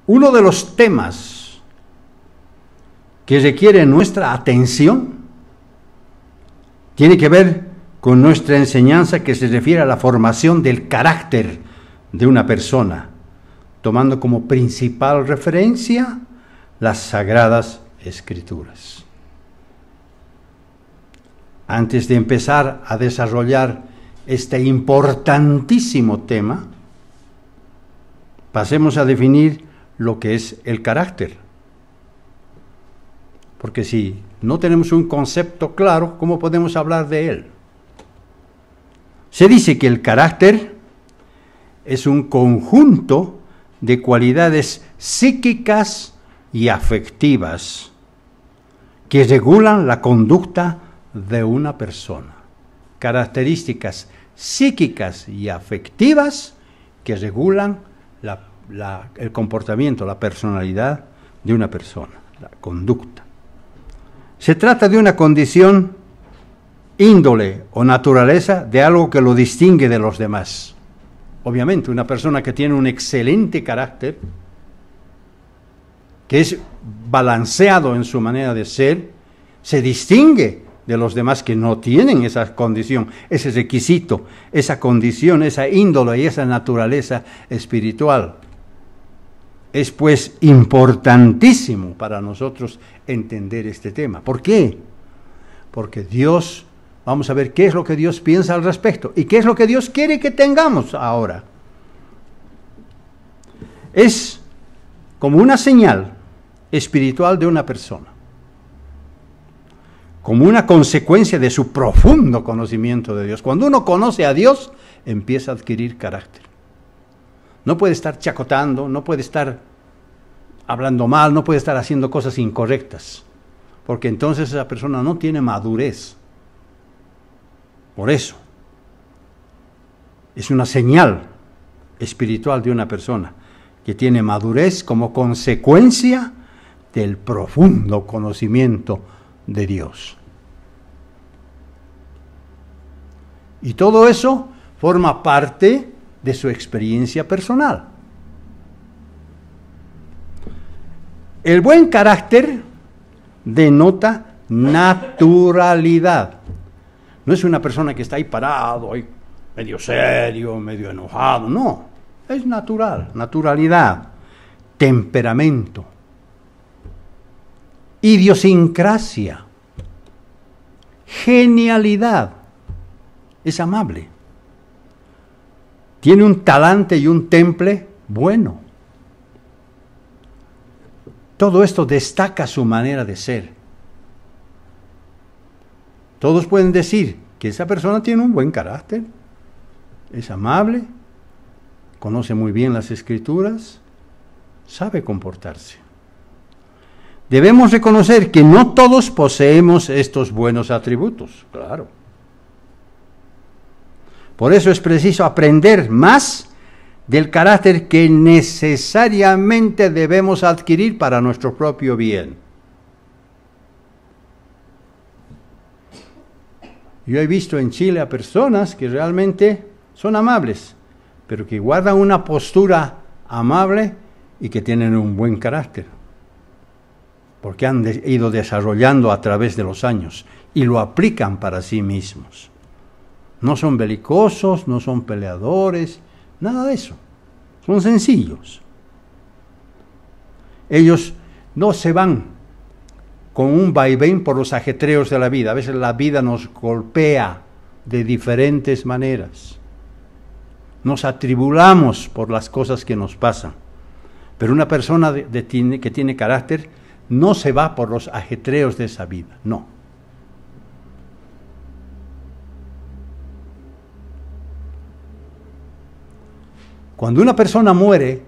Uno de los temas que requiere nuestra atención tiene que ver con nuestra enseñanza que se refiere a la formación del carácter de una persona, tomando como principal referencia las Sagradas Escrituras. Antes de empezar a desarrollar este importantísimo tema, pasemos a definir lo que es el carácter. Porque si no tenemos un concepto claro, ¿cómo podemos hablar de él? Se dice que el carácter es un conjunto de cualidades psíquicas y afectivas que regulan la conducta de una persona. Características psíquicas y afectivas que regulan el comportamiento, la personalidad de una persona, la conducta. Se trata de una condición, índole o naturaleza de algo que lo distingue de los demás. Obviamente, una persona que tiene un excelente carácter, que es balanceado en su manera de ser, se distingue de los demás que no tienen esa condición, ese requisito, esa condición, esa índole y esa naturaleza espiritual. Es pues importantísimo para nosotros entender este tema. ¿Por qué? Porque Dios, vamos a ver qué es lo que Dios piensa al respecto y qué es lo que Dios quiere que tengamos ahora. Es como una señal espiritual de una persona, como una consecuencia de su profundo conocimiento de Dios. Cuando uno conoce a Dios, empieza a adquirir carácter. No puede estar chacotando, no puede estar hablando mal, no puede estar haciendo cosas incorrectas, porque entonces esa persona no tiene madurez. Por eso, es una señal espiritual de una persona que tiene madurez como consecuencia del profundo conocimiento de Dios. Y todo eso forma parte de su experiencia personal. El buen carácter denota naturalidad. No es una persona que está ahí parado, ahí medio serio, medio enojado, no. Es natural, naturalidad, temperamento, idiosincrasia, genialidad, es amable. Tiene un talante y un temple bueno. Todo esto destaca su manera de ser. Todos pueden decir que esa persona tiene un buen carácter, es amable, conoce muy bien las Escrituras, sabe comportarse. Debemos reconocer que no todos poseemos estos buenos atributos, claro. Por eso es preciso aprender más del carácter que necesariamente debemos adquirir para nuestro propio bien. Yo he visto en Chile a personas que realmente son amables, pero que guardan una postura amable y que tienen un buen carácter, porque han ido desarrollando a través de los años y lo aplican para sí mismos. No son belicosos, no son peleadores, nada de eso. Son sencillos. Ellos no se van con un vaivén por los ajetreos de la vida. A veces la vida nos golpea de diferentes maneras. Nos atribulamos por las cosas que nos pasan. Pero una persona que tiene carácter no se va por los ajetreos de esa vida, no. Cuando una persona muere,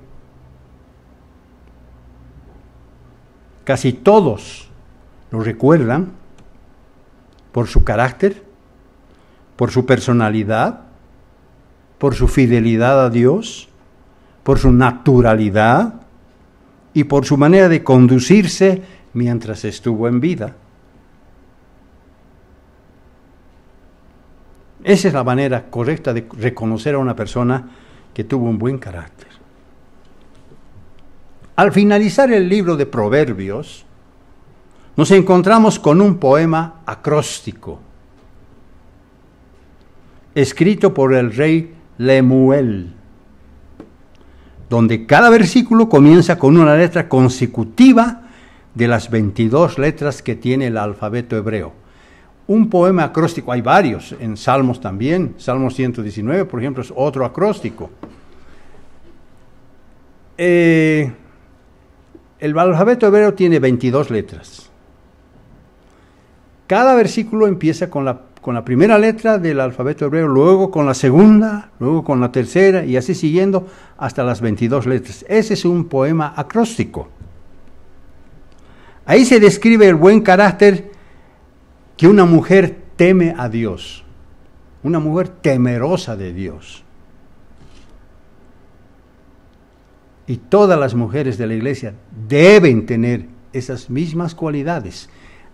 casi todos lo recuerdan por su carácter, por su personalidad, por su fidelidad a Dios, por su naturalidad y por su manera de conducirse mientras estuvo en vida. Esa es la manera correcta de reconocer a una persona que tuvo un buen carácter. Al finalizar el libro de Proverbios, nos encontramos con un poema acróstico, escrito por el rey Lemuel, donde cada versículo comienza con una letra consecutiva de las 22 letras que tiene el alfabeto hebreo. Un poema acróstico, hay varios, en Salmos también, Salmos 119, por ejemplo, es otro acróstico. El alfabeto hebreo tiene 22 letras. Cada versículo empieza con la primera letra del alfabeto hebreo, luego con la segunda, luego con la tercera, y así siguiendo hasta las 22 letras. Ese es un poema acróstico. Ahí se describe el buen carácter que una mujer teme a Dios, una mujer temerosa de Dios. Y todas las mujeres de la iglesia deben tener esas mismas cualidades,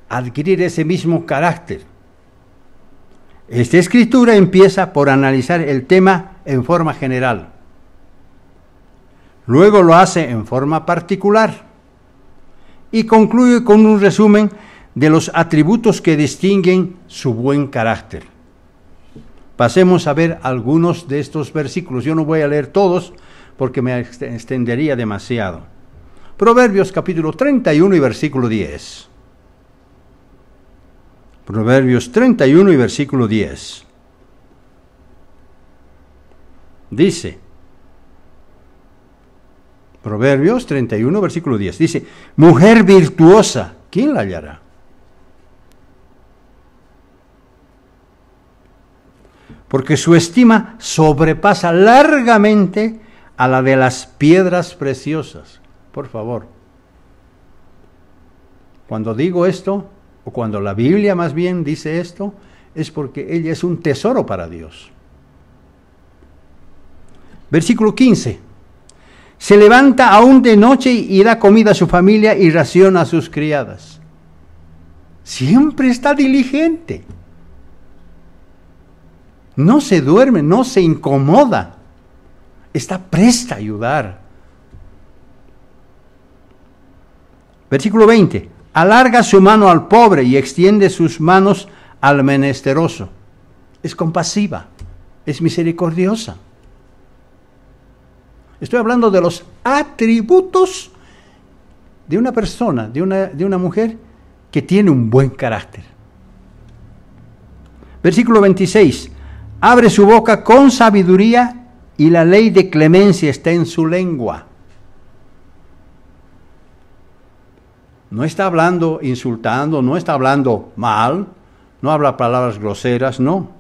adquirir ese mismo carácter. Esta escritura empieza por analizar el tema en forma general. Luego lo hace en forma particular y concluye con un resumen de los atributos que distinguen su buen carácter. Pasemos a ver algunos de estos versículos. Yo no voy a leer todos porque me extendería demasiado. Proverbios capítulo 31 y versículo 10. Proverbios 31 y versículo 10. Dice, Proverbios 31, versículo 10, dice, mujer virtuosa, ¿quién la hallará? Porque su estima sobrepasa largamente a la de las piedras preciosas. Por favor, cuando digo esto, o cuando la Biblia más bien dice esto, es porque ella es un tesoro para Dios. Versículo 15. Se levanta aún de noche y da comida a su familia y ración a sus criadas. Siempre está diligente. No se duerme, no se incomoda. Está presta a ayudar. Versículo 20. Alarga su mano al pobre y extiende sus manos al menesteroso. Es compasiva, es misericordiosa. Estoy hablando de los atributos de una persona, de una mujer que tiene un buen carácter. Versículo 26. Abre su boca con sabiduría y la ley de clemencia está en su lengua. No está hablando insultando, no está hablando mal, no habla palabras groseras, no.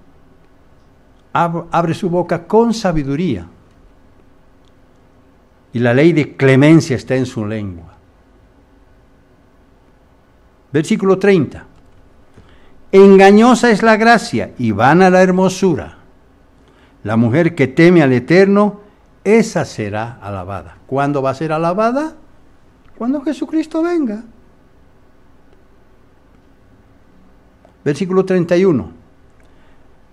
Abre su boca con sabiduría. Y la ley de clemencia está en su lengua. Versículo 30. Engañosa es la gracia y vana la hermosura. La mujer que teme al Eterno, esa será alabada. ¿Cuándo va a ser alabada? Cuando Jesucristo venga. Versículo 31.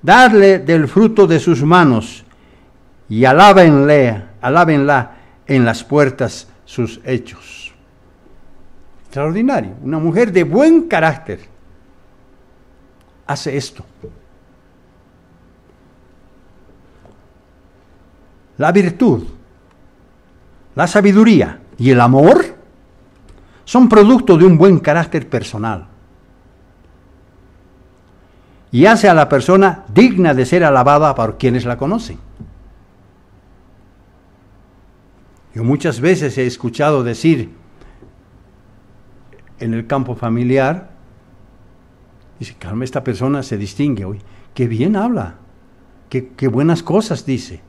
Darle del fruto de sus manos y alábenla en las puertas sus hechos. Extraordinario. Una mujer de buen carácter hace esto. La virtud, la sabiduría y el amor son producto de un buen carácter personal. Y hace a la persona digna de ser alabada por quienes la conocen. Yo muchas veces he escuchado decir en el campo familiar, dice, Carmen, esta persona se distingue hoy, qué bien habla, qué buenas cosas dice.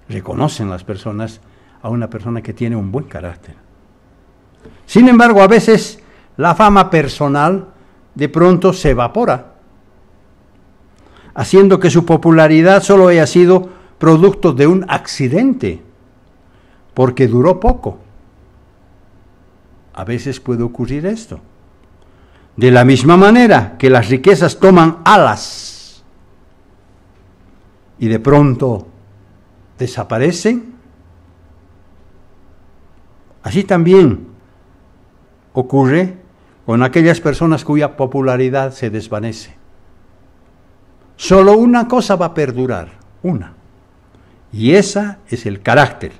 Reconocen las personas a una persona que tiene un buen carácter. Sin embargo, a veces la fama personal de pronto se evapora, haciendo que su popularidad solo haya sido producto de un accidente, porque duró poco. A veces puede ocurrir esto. De la misma manera que las riquezas toman alas y de pronto desaparecen, Así también ocurre con aquellas personas cuya popularidad se desvanece. Solo una cosa va a perdurar, una. Y esa es el carácter.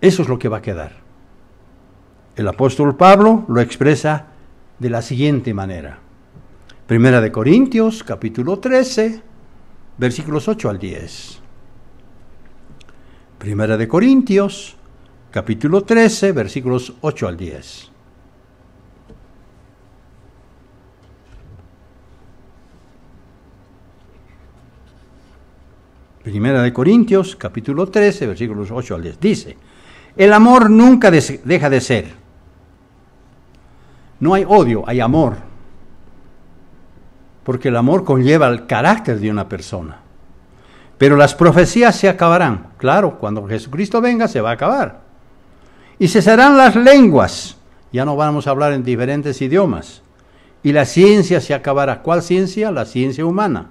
Eso es lo que va a quedar. El apóstol Pablo lo expresa de la siguiente manera. Primera de Corintios, capítulo 13, versículos 8 al 10. Primera de Corintios, capítulo 13, versículos 8 al 10. Primera de Corintios, capítulo 13, versículos 8 al 10. Dice, el amor nunca deja de ser. No hay odio, hay amor. Porque el amor conlleva el carácter de una persona. Pero las profecías se acabarán. Claro, cuando Jesucristo venga se va a acabar. Y cesarán las lenguas. Ya no vamos a hablar en diferentes idiomas. Y la ciencia se acabará. ¿Cuál ciencia? La ciencia humana.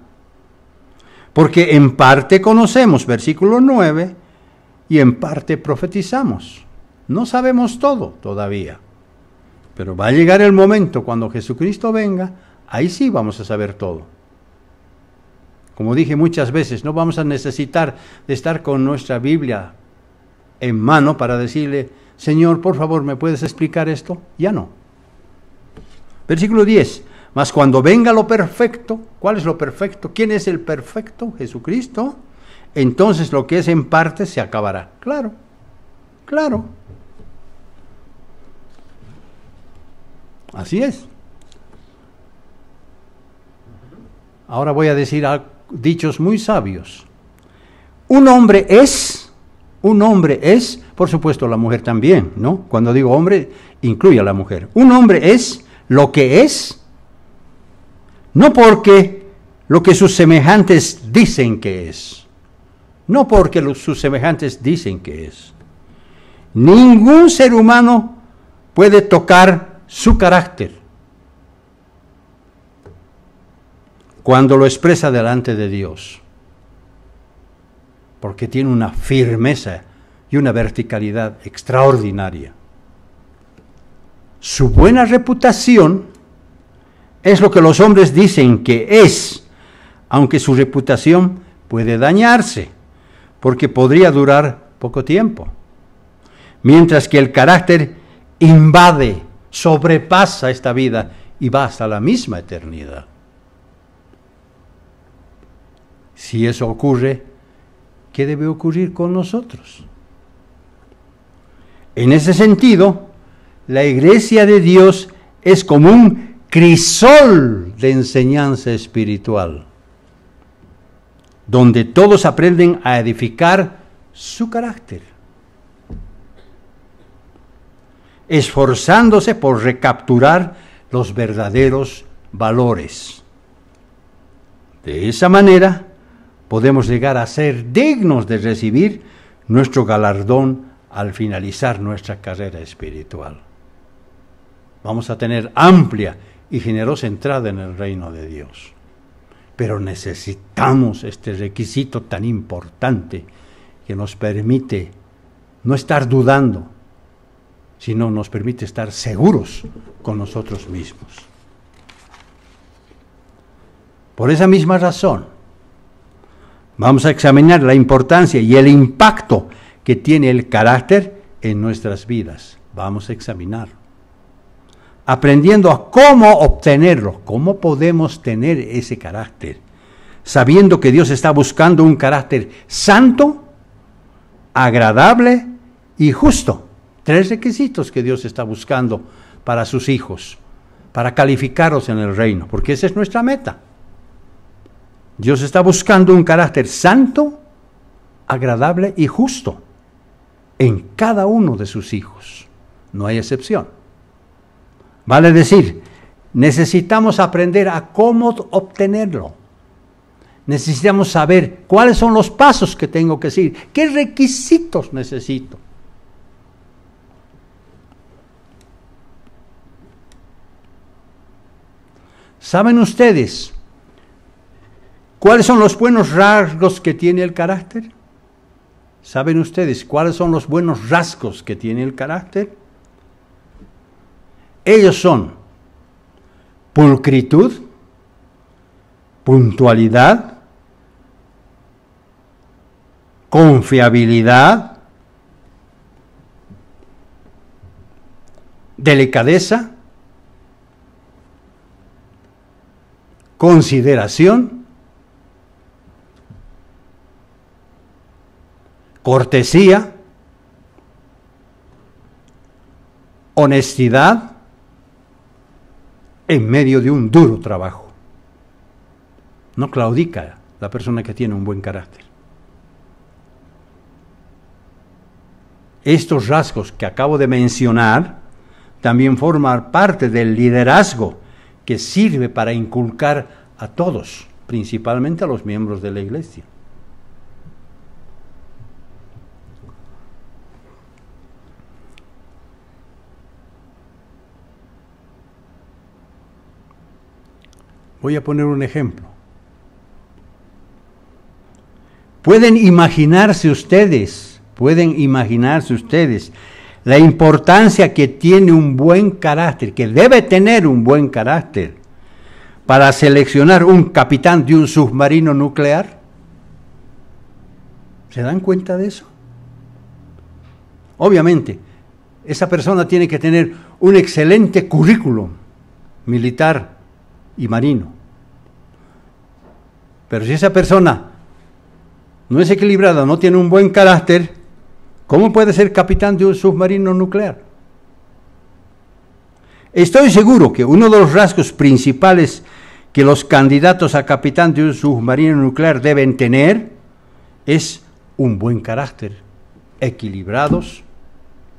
Porque en parte conocemos, versículo 9, y en parte profetizamos. No sabemos todo todavía. Pero va a llegar el momento cuando Jesucristo venga, ahí sí vamos a saber todo. Como dije muchas veces, no vamos a necesitar de estar con nuestra Biblia en mano para decirle, Señor, por favor, ¿me puedes explicar esto? Ya no. Versículo 10. Mas cuando venga lo perfecto, ¿cuál es lo perfecto? ¿Quién es el perfecto? Jesucristo. Entonces lo que es en parte se acabará. Claro, claro. Así es. Ahora voy a decir dichos muy sabios. Un hombre es, por supuesto la mujer también, ¿no? Cuando digo hombre, incluye a la mujer. Un hombre es lo que es, no porque lo que sus semejantes dicen que es. No porque sus semejantes dicen que es. Ningún ser humano puede tocar su carácter cuando lo expresa delante de Dios, porque tiene una firmeza y una verticalidad extraordinaria. Su buena reputación es lo que los hombres dicen que es, aunque su reputación puede dañarse, porque podría durar poco tiempo. Mientras que el carácter invade, sobrepasa esta vida y va hasta la misma eternidad. Si eso ocurre, ¿qué debe ocurrir con nosotros? En ese sentido, la Iglesia de Dios es como un crisol de enseñanza espiritual, donde todos aprenden a edificar su carácter, esforzándose por recapturar los verdaderos valores. De esa manera, podemos llegar a ser dignos de recibir nuestro galardón al finalizar nuestra carrera espiritual. Vamos a tener amplia y generosa entrada en el reino de Dios. Pero necesitamos este requisito tan importante que nos permite no estar dudando, sino nos permite estar seguros con nosotros mismos. Por esa misma razón, vamos a examinar la importancia y el impacto que tiene el carácter en nuestras vidas. Vamos a examinarlo. Aprendiendo a cómo obtenerlo, cómo podemos tener ese carácter, sabiendo que Dios está buscando un carácter santo, agradable y justo. 3 requisitos que Dios está buscando para sus hijos, para calificarlos en el reino, porque esa es nuestra meta. Dios está buscando un carácter santo, agradable y justo en cada uno de sus hijos. No hay excepción. Vale decir, necesitamos aprender a cómo obtenerlo. Necesitamos saber cuáles son los pasos que tengo que seguir, qué requisitos necesito. ¿Saben ustedes cuáles son los buenos rasgos que tiene el carácter? ¿Saben ustedes cuáles son los buenos rasgos que tiene el carácter? Ellos son pulcritud, puntualidad, confiabilidad, delicadeza, consideración, cortesía, honestidad, en medio de un duro trabajo. No claudica la persona que tiene un buen carácter. Estos rasgos que acabo de mencionar también forman parte del liderazgo que sirve para inculcar a todos, principalmente a los miembros de la iglesia. Voy a poner un ejemplo. Pueden imaginarse ustedes la importancia que tiene un buen carácter, que debe tener un buen carácter, para seleccionar un capitán de un submarino nuclear. ¿Se dan cuenta de eso? Obviamente, esa persona tiene que tener un excelente currículum militar y marino. Pero si esa persona no es equilibrada, no tiene un buen carácter, ¿cómo puede ser capitán de un submarino nuclear? Estoy seguro que uno de los rasgos principales que los candidatos a capitán de un submarino nuclear deben tener es un buen carácter, equilibrados,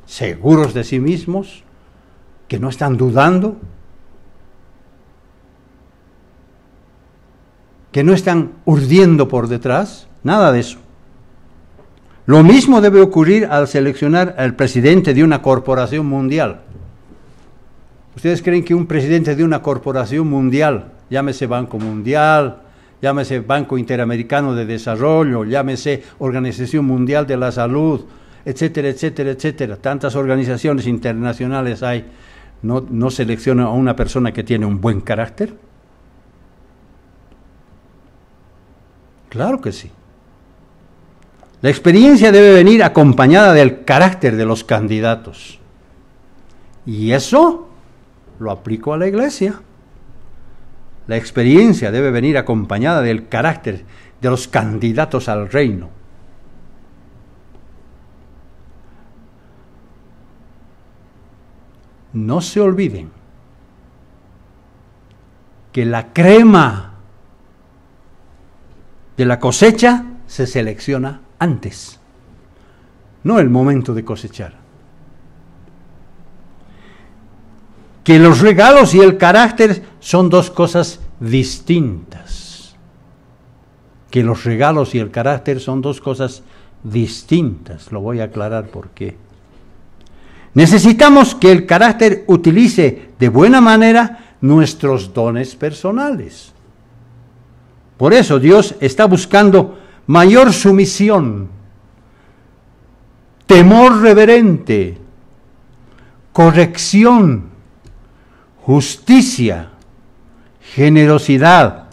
seguros de sí mismos, que no están dudando, que no están urdiendo por detrás, nada de eso. Lo mismo debe ocurrir al seleccionar al presidente de una corporación mundial. ¿Ustedes creen que un presidente de una corporación mundial, llámese Banco Mundial, llámese Banco Interamericano de Desarrollo, llámese Organización Mundial de la Salud, etcétera, etcétera, etcétera, tantas organizaciones internacionales hay, no selecciona a una persona que tiene un buen carácter? Claro que sí. La experiencia debe venir acompañada del carácter de los candidatos. Y eso lo aplico a la iglesia. La experiencia debe venir acompañada del carácter de los candidatos al reino. No se olviden que la crema de la cosecha se selecciona antes, no el momento de cosechar. Que los regalos y el carácter son dos cosas distintas. Que los regalos y el carácter son dos cosas distintas. Lo voy a aclarar por qué. Necesitamos que el carácter utilice de buena manera nuestros dones personales. Por eso Dios está buscando mayor sumisión, temor reverente, corrección, justicia, generosidad,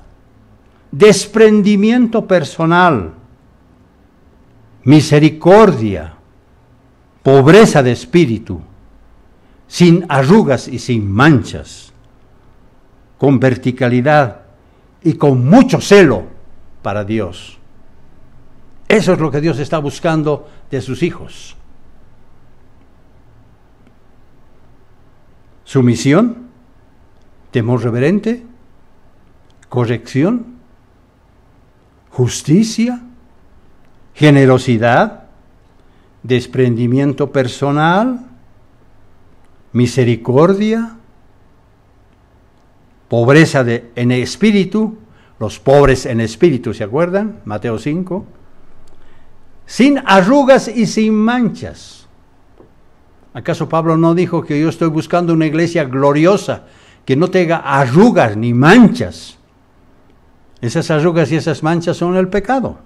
desprendimiento personal, misericordia, pobreza de espíritu, sin arrugas y sin manchas, con verticalidad y con mucho celo para Dios. Eso es lo que Dios está buscando de sus hijos. Sumisión, temor reverente, corrección, justicia, generosidad, desprendimiento personal, misericordia, pobreza en espíritu, los pobres en espíritu, ¿se acuerdan? Mateo 5. Sin arrugas y sin manchas. ¿Acaso Pablo no dijo que yo estoy buscando una iglesia gloriosa, que no tenga arrugas ni manchas? Esas arrugas y esas manchas son el pecado.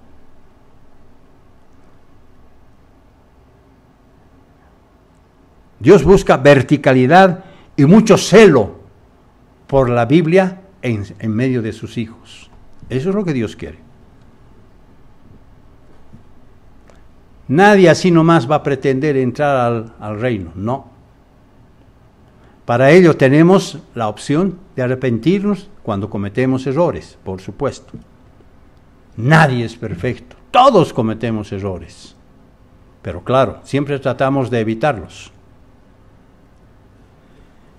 Dios busca verticalidad y mucho celo por la Biblia en medio de sus hijos. Eso es lo que Dios quiere. Nadie así nomás va a pretender entrar al reino, no. Para ello tenemos la opción de arrepentirnos cuando cometemos errores, por supuesto. Nadie es perfecto, todos cometemos errores. Pero claro, siempre tratamos de evitarlos.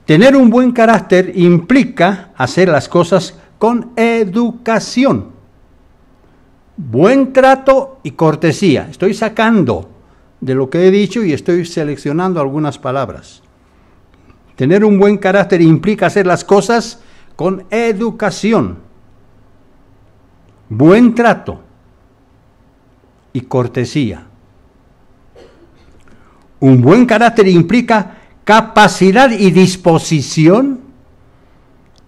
Tener un buen carácter implica hacer las cosas con educación, buen trato y cortesía. Estoy sacando de lo que he dicho y estoy seleccionando algunas palabras. Tener un buen carácter implica hacer las cosas con educación, buen trato y cortesía. Un buen carácter implica capacidad y disposición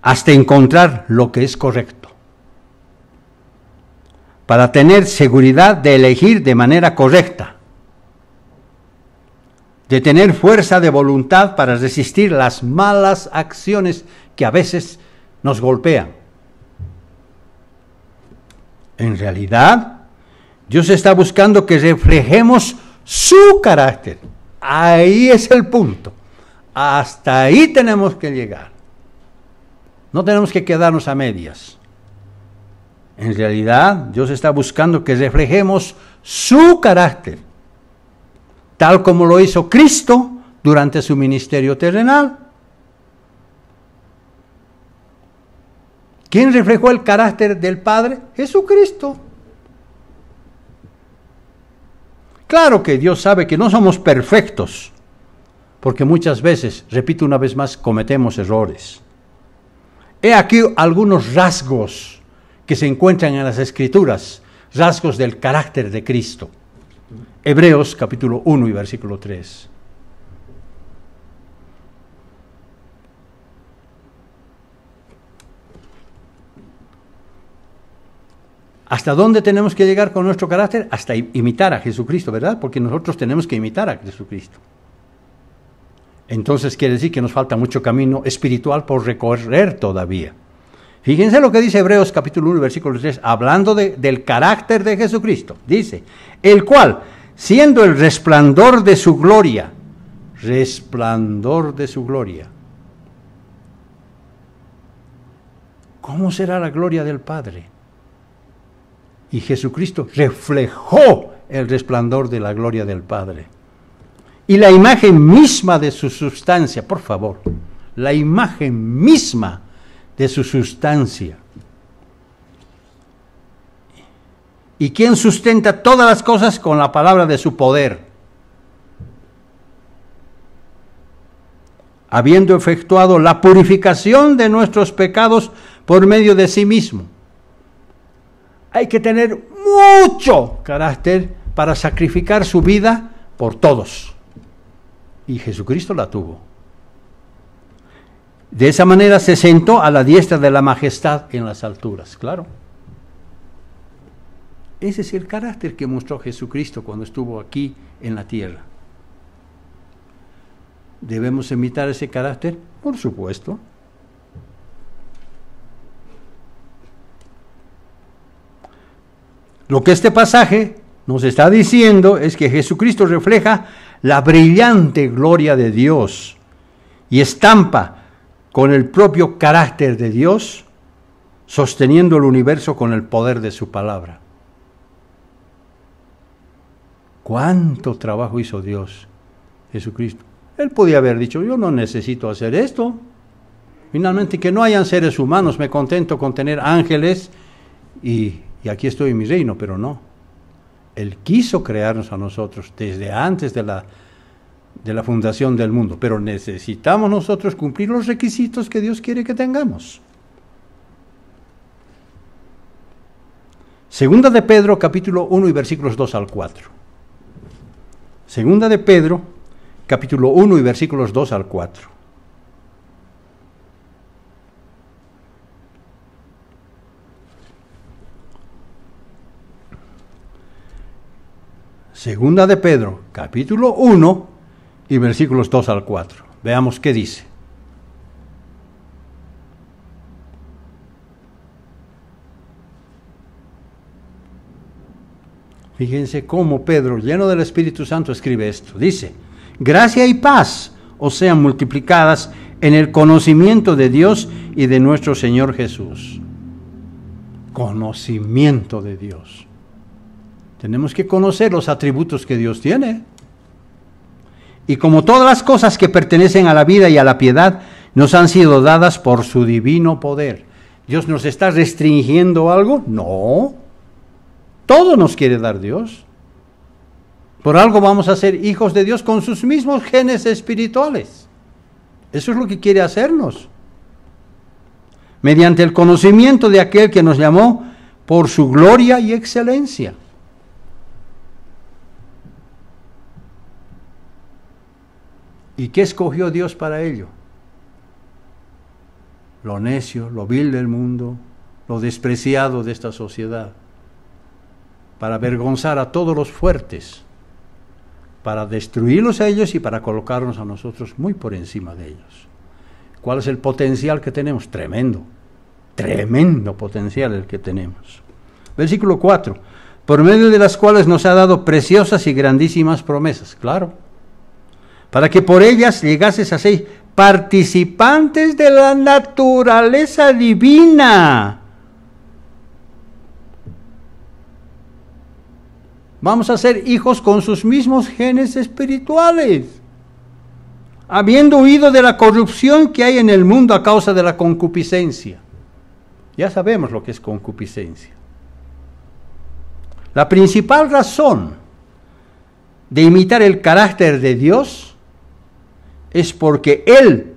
hasta encontrar lo que es correcto, para tener seguridad de elegir de manera correcta, de tener fuerza de voluntad para resistir las malas acciones que a veces nos golpean. En realidad, Dios está buscando que reflejemos su carácter. Ahí es el punto. Hasta ahí tenemos que llegar. No tenemos que quedarnos a medias. En realidad, Dios está buscando que reflejemos su carácter, tal como lo hizo Cristo durante su ministerio terrenal. ¿Quién reflejó el carácter del Padre? Jesucristo. Claro que Dios sabe que no somos perfectos, porque muchas veces, repito una vez más, cometemos errores. He aquí algunos rasgos que se encuentran en las Escrituras, rasgos del carácter de Cristo. Hebreos capítulo 1 y versículo 3. ¿Hasta dónde tenemos que llegar con nuestro carácter? Hasta imitar a Jesucristo, ¿verdad? Porque nosotros tenemos que imitar a Jesucristo. Entonces quiere decir que nos falta mucho camino espiritual por recorrer todavía. Fíjense lo que dice Hebreos capítulo 1, versículo 3, hablando del carácter de Jesucristo. Dice, el cual, siendo el resplandor de su gloria, ¿cómo será la gloria del Padre? Y Jesucristo reflejó el resplandor de la gloria del Padre. Y la imagen misma de su sustancia, por favor, la imagen misma de su sustancia. ¿Y quién sustenta todas las cosas con la palabra de su poder? Habiendo efectuado la purificación de nuestros pecados por medio de sí mismo. Hay que tener mucho carácter para sacrificar su vida por todos. Y Jesucristo la tuvo. De esa manera se sentó a la diestra de la majestad en las alturas, claro. Ese es el carácter que mostró Jesucristo cuando estuvo aquí en la tierra. ¿Debemos imitar ese carácter? Por supuesto. Lo que este pasaje nos está diciendo es que Jesucristo refleja la brillante gloria de Dios y estampa con el propio carácter de Dios, sosteniendo el universo con el poder de su palabra. ¿Cuánto trabajo hizo Dios, Jesucristo? Él podía haber dicho, yo no necesito hacer esto. Finalmente, que no hayan seres humanos, me contento con tener ángeles y aquí estoy en mi reino, pero no. Él quiso crearnos a nosotros desde antes de la fundación del mundo, pero necesitamos nosotros cumplir los requisitos que Dios quiere que tengamos. Segunda de Pedro, capítulo 1 y versículos 2 al 4. Segunda de Pedro, capítulo 1 y versículos 2 al 4. Segunda de Pedro, capítulo 1 y versículos 2 al 4. Veamos qué dice. Fíjense cómo Pedro, lleno del Espíritu Santo, escribe esto. Dice, gracia y paz os sean multiplicadas en el conocimiento de Dios y de nuestro Señor Jesús. Conocimiento de Dios. Tenemos que conocer los atributos que Dios tiene. Y como todas las cosas que pertenecen a la vida y a la piedad, nos han sido dadas por su divino poder. ¿Dios nos está restringiendo algo? No. Todo nos quiere dar Dios. Por algo vamos a ser hijos de Dios con sus mismos genes espirituales. Eso es lo que quiere hacernos. Mediante el conocimiento de aquel que nos llamó por su gloria y excelencia. ¿Y qué escogió Dios para ello? Lo necio, lo vil del mundo, lo despreciado de esta sociedad, para avergonzar a todos los fuertes, para destruirlos a ellos y para colocarnos a nosotros muy por encima de ellos. ¿Cuál es el potencial que tenemos? Tremendo, tremendo potencial el que tenemos. Versículo 4, por medio de las cuales nos ha dado preciosas y grandísimas promesas, claro, para que por ellas llegases a ser participantes de la naturaleza divina. Vamos a ser hijos con sus mismos genes espirituales, habiendo huido de la corrupción que hay en el mundo a causa de la concupiscencia. Ya sabemos lo que es concupiscencia. La principal razón de imitar el carácter de Dios es porque Él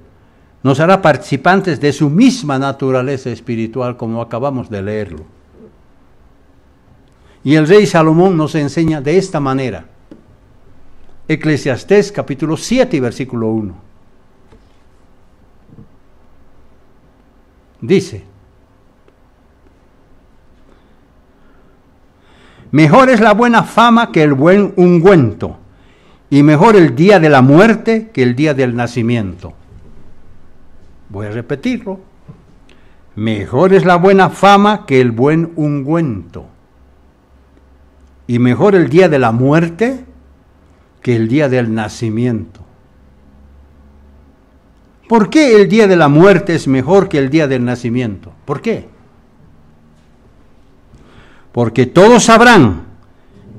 nos hará participantes de su misma naturaleza espiritual, como acabamos de leerlo. Y el rey Salomón nos enseña de esta manera. Eclesiastés capítulo 7 y versículo 1. Dice, mejor es la buena fama que el buen ungüento, y mejor el día de la muerte que el día del nacimiento. Voy a repetirlo. Mejor es la buena fama que el buen ungüento, y mejor el día de la muerte que el día del nacimiento. ¿Por qué el día de la muerte es mejor que el día del nacimiento? ¿Por qué? Porque todos sabrán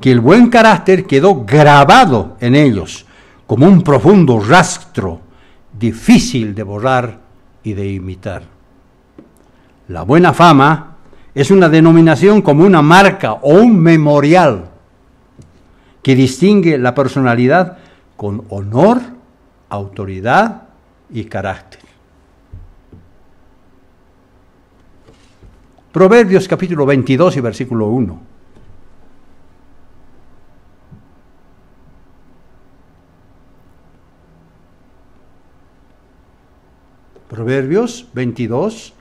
que el buen carácter quedó grabado en ellos como un profundo rastro difícil de borrar y de imitar. La buena fama es una denominación como una marca o un memorial que distingue la personalidad con honor, autoridad y carácter. Proverbios capítulo 22 y versículo 1. Proverbios 22,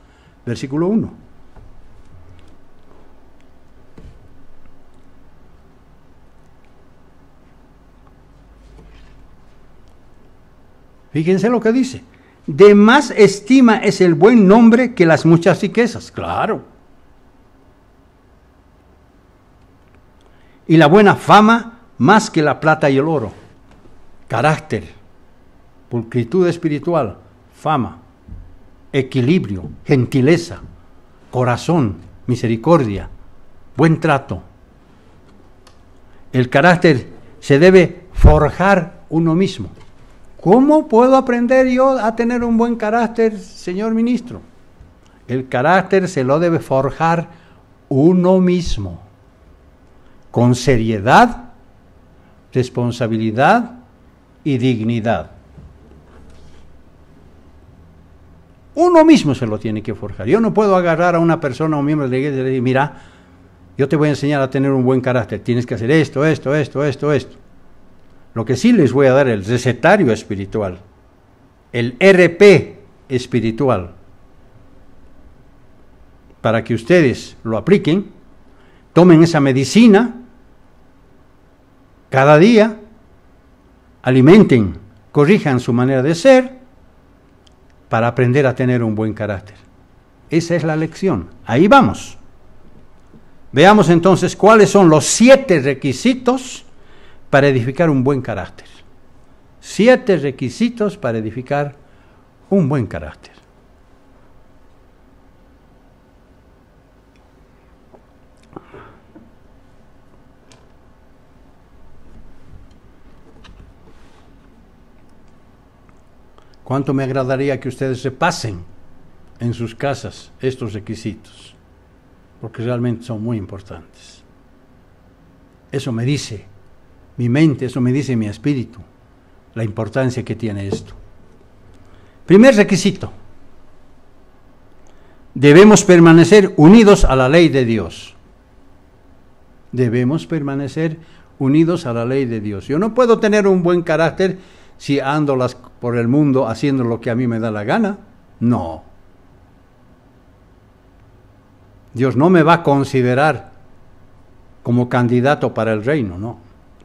versículo 1. Fíjense lo que dice. De más estima es el buen nombre que las muchas riquezas. Claro. Y la buena fama más que la plata y el oro. Carácter, pulcritud espiritual, fama, equilibrio, gentileza, corazón, misericordia, buen trato. El carácter se debe forjar uno mismo. ¿Cómo puedo aprender yo a tener un buen carácter, señor ministro? El carácter se lo debe forjar uno mismo, con seriedad, responsabilidad y dignidad. Uno mismo se lo tiene que forjar. Yo no puedo agarrar a una persona o un miembro de la iglesia y decir, mira, yo te voy a enseñar a tener un buen carácter, tienes que hacer esto. Lo que sí les voy a dar el recetario espiritual, el RP espiritual, para que ustedes lo apliquen, tomen esa medicina cada día, alimenten corrijan su manera de ser para aprender a tener un buen carácter. Esa es la lección. Ahí vamos. Veamos entonces cuáles son los 7 requisitos para edificar un buen carácter. 7 requisitos para edificar un buen carácter. ¿Cuánto me agradaría que ustedes repasen en sus casas estos requisitos? Porque realmente son muy importantes. Eso me dice mi mente, eso me dice mi espíritu, la importancia que tiene esto. Primer requisito: debemos permanecer unidos a la ley de Dios. Debemos permanecer unidos a la ley de Dios. Yo no puedo tener un buen carácter si ando por el mundo haciendo lo que a mí me da la gana. No. Dios no me va a considerar como candidato para el reino, no.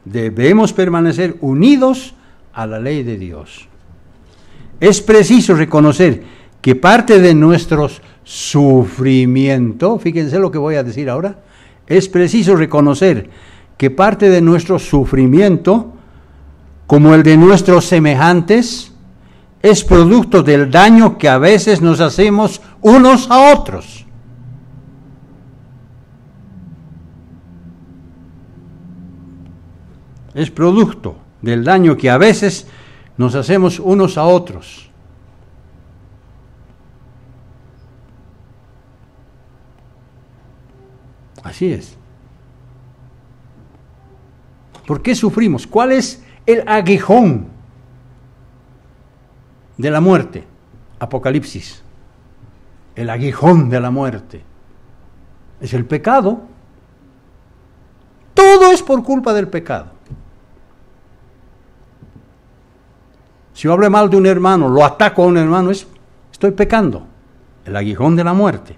Debemos permanecer unidos a la ley de Dios. Es preciso reconocer que parte de nuestro sufrimiento, fíjense lo que voy a decir ahora, es preciso reconocer que parte de nuestro sufrimiento, como el de nuestros semejantes, es producto del daño que a veces nos hacemos unos a otros. Es producto del daño que a veces nos hacemos unos a otros. Así es. ¿Por qué sufrimos? ¿Cuál es el aguijón de la muerte? Apocalipsis. El aguijón de la muerte es el pecado. Todo es por culpa del pecado. Si yo hablo mal de un hermano, lo ataco a un hermano, estoy pecando. El aguijón de la muerte.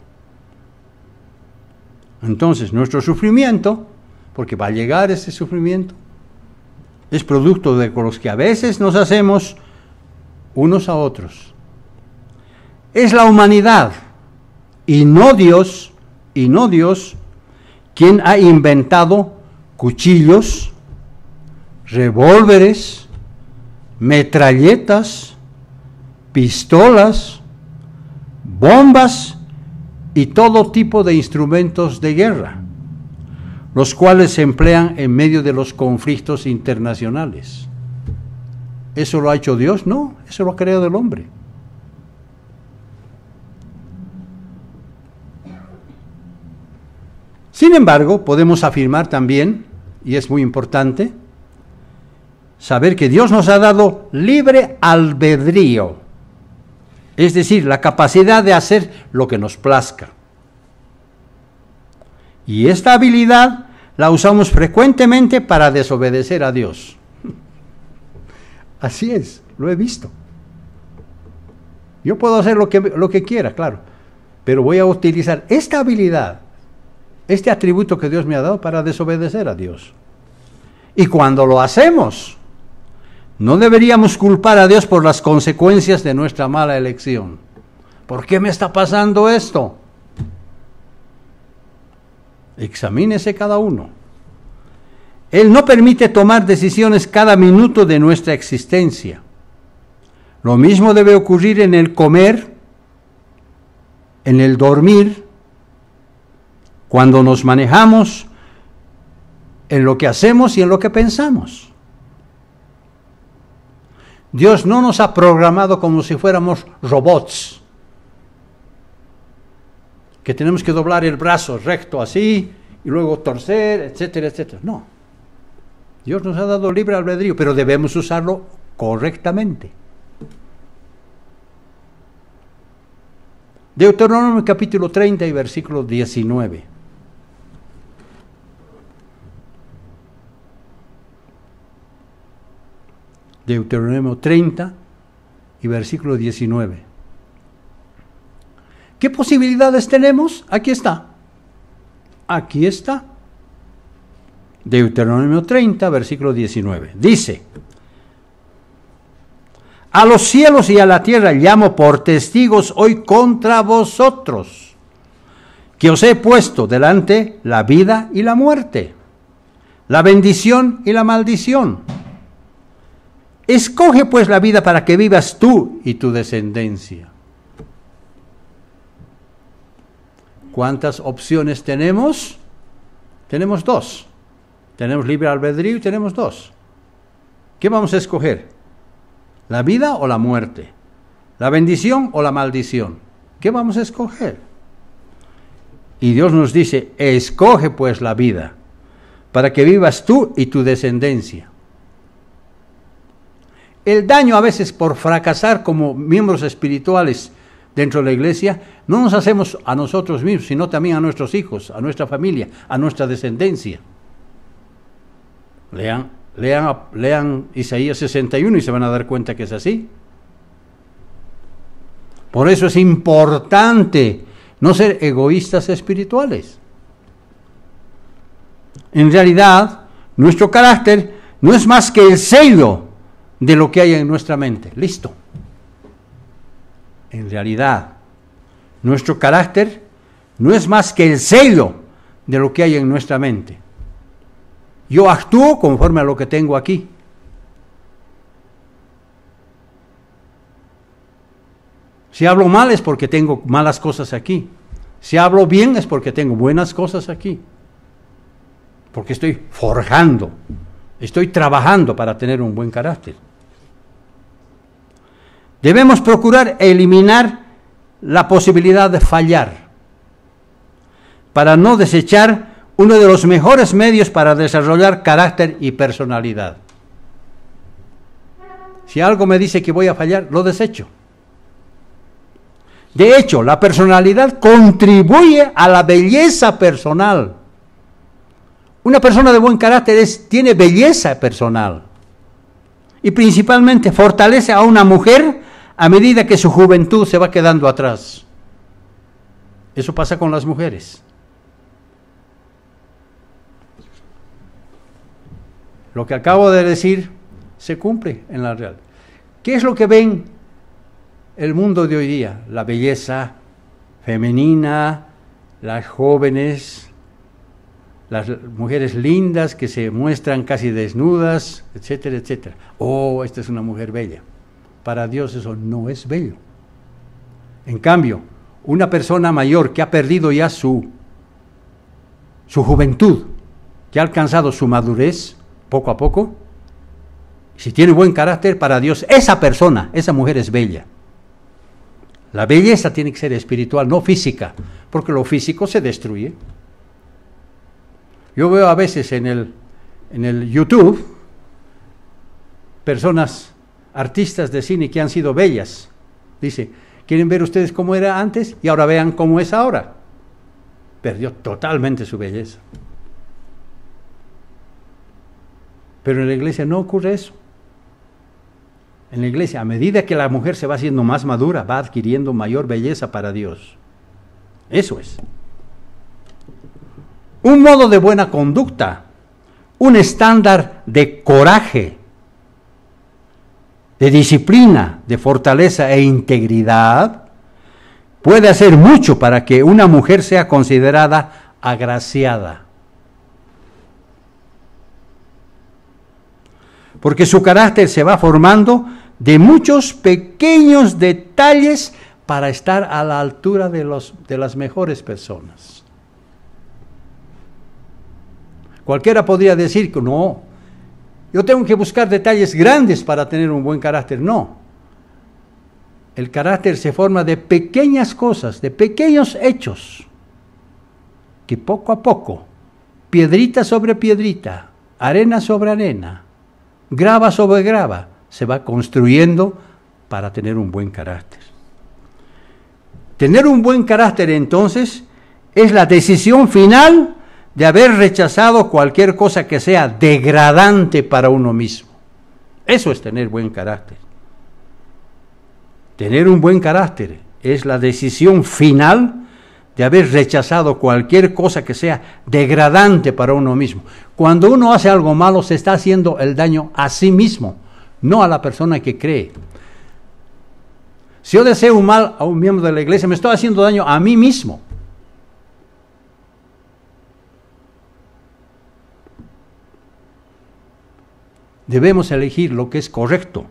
Entonces, nuestro sufrimiento, porque va a llegar ese sufrimiento, es producto de los que a veces nos hacemos unos a otros. Es la humanidad, y no Dios, quien ha inventado cuchillos, revólveres, metralletas, pistolas, bombas y todo tipo de instrumentos de guerra, los cuales se emplean en medio de los conflictos internacionales. ¿Eso lo ha hecho Dios? No, eso lo ha creado el hombre. Sin embargo, podemos afirmar también, y es muy importante, saber que Dios nos ha dado libre albedrío, es decir, la capacidad de hacer lo que nos plazca. Y esta habilidad la usamos frecuentemente para desobedecer a Dios. Así es, lo he visto. Yo puedo hacer lo que quiera, claro, pero voy a utilizar esta habilidad, este atributo que Dios me ha dado para desobedecer a Dios. Y cuando lo hacemos, no deberíamos culpar a Dios por las consecuencias de nuestra mala elección. ¿Por qué me está pasando esto? Examínese cada uno. Él no permite tomar decisiones cada minuto de nuestra existencia. Lo mismo debe ocurrir en el comer, en el dormir, cuando nos manejamos, en lo que hacemos y en lo que pensamos. Dios no nos ha programado como si fuéramos robots, que tenemos que doblar el brazo recto así, y luego torcer, etcétera, etcétera. No. Dios nos ha dado libre albedrío, pero debemos usarlo correctamente. Deuteronomio capítulo 30 y versículo 19. Deuteronomio 30 y versículo 19. ¿Qué posibilidades tenemos? Aquí está. Aquí está. Deuteronomio 30, versículo 19. Dice: a los cielos y a la tierra llamo por testigos hoy contra vosotros, que os he puesto delante la vida y la muerte, la bendición y la maldición. Escoge pues la vida para que vivas tú y tu descendencia. ¿Cuántas opciones tenemos? Tenemos dos. Tenemos libre albedrío y tenemos dos. ¿Qué vamos a escoger? ¿La vida o la muerte? ¿La bendición o la maldición? ¿Qué vamos a escoger? Y Dios nos dice, escoge pues la vida, para que vivas tú y tu descendencia. El daño a veces por fracasar como miembros espirituales dentro de la iglesia, no nos hacemos a nosotros mismos, sino también a nuestros hijos, a nuestra familia, a nuestra descendencia. Lean Isaías 61 y se van a dar cuenta que es así. Por eso es importante no ser egoístas espirituales. En realidad, nuestro carácter no es más que el sello de lo que hay en nuestra mente. Listo. En realidad, nuestro carácter no es más que el sello de lo que hay en nuestra mente. Yo actúo conforme a lo que tengo aquí. Si hablo mal es porque tengo malas cosas aquí. Si hablo bien es porque tengo buenas cosas aquí. Porque estoy forjando, estoy trabajando para tener un buen carácter. Debemos procurar eliminar la posibilidad de fallar, para no desechar uno de los mejores medios para desarrollar carácter y personalidad. Si algo me dice que voy a fallar, lo desecho. De hecho, la personalidad contribuye a la belleza personal. Una persona de buen carácter tiene belleza personal. Y principalmente fortalece a una mujer a medida que su juventud se va quedando atrás. Eso pasa con las mujeres. Lo que acabo de decir se cumple en la realidad. ¿Qué es lo que ven el mundo de hoy día? La belleza femenina, las jóvenes, las mujeres lindas que se muestran casi desnudas, etcétera, etcétera. Oh, esta es una mujer bella. Para Dios eso no es bello. En cambio, una persona mayor que ha perdido ya su juventud, que ha alcanzado su madurez poco a poco, si tiene buen carácter, para Dios, esa persona, esa mujer es bella. La belleza tiene que ser espiritual, no física, porque lo físico se destruye. Yo veo a veces en el YouTube personas, artistas de cine que han sido bellas. Dice, ¿quieren ver ustedes cómo era antes? Y ahora vean cómo es ahora. Perdió totalmente su belleza. Pero en la iglesia no ocurre eso. En la iglesia, a medida que la mujer se va haciendo más madura, va adquiriendo mayor belleza para Dios. Eso es. Un modo de buena conducta, un estándar de coraje, de disciplina, de fortaleza e integridad, puede hacer mucho para que una mujer sea considerada agraciada. Porque su carácter se va formando de muchos pequeños detalles para estar a la altura de las mejores personas. Cualquiera podría decir que no, yo tengo que buscar detalles grandes para tener un buen carácter. No. El carácter se forma de pequeñas cosas, de pequeños hechos, que poco a poco, piedrita sobre piedrita, arena sobre arena, grava sobre grava, se va construyendo para tener un buen carácter. Tener un buen carácter, entonces, es la decisión final de haber rechazado cualquier cosa que sea degradante para uno mismo. Eso es tener buen carácter. Tener un buen carácter es la decisión final de haber rechazado cualquier cosa que sea degradante para uno mismo. Cuando uno hace algo malo, se está haciendo el daño a sí mismo, no a la persona que cree. Si yo deseo un mal a un miembro de la iglesia, me estoy haciendo daño a mí mismo. Debemos elegir lo que es correcto,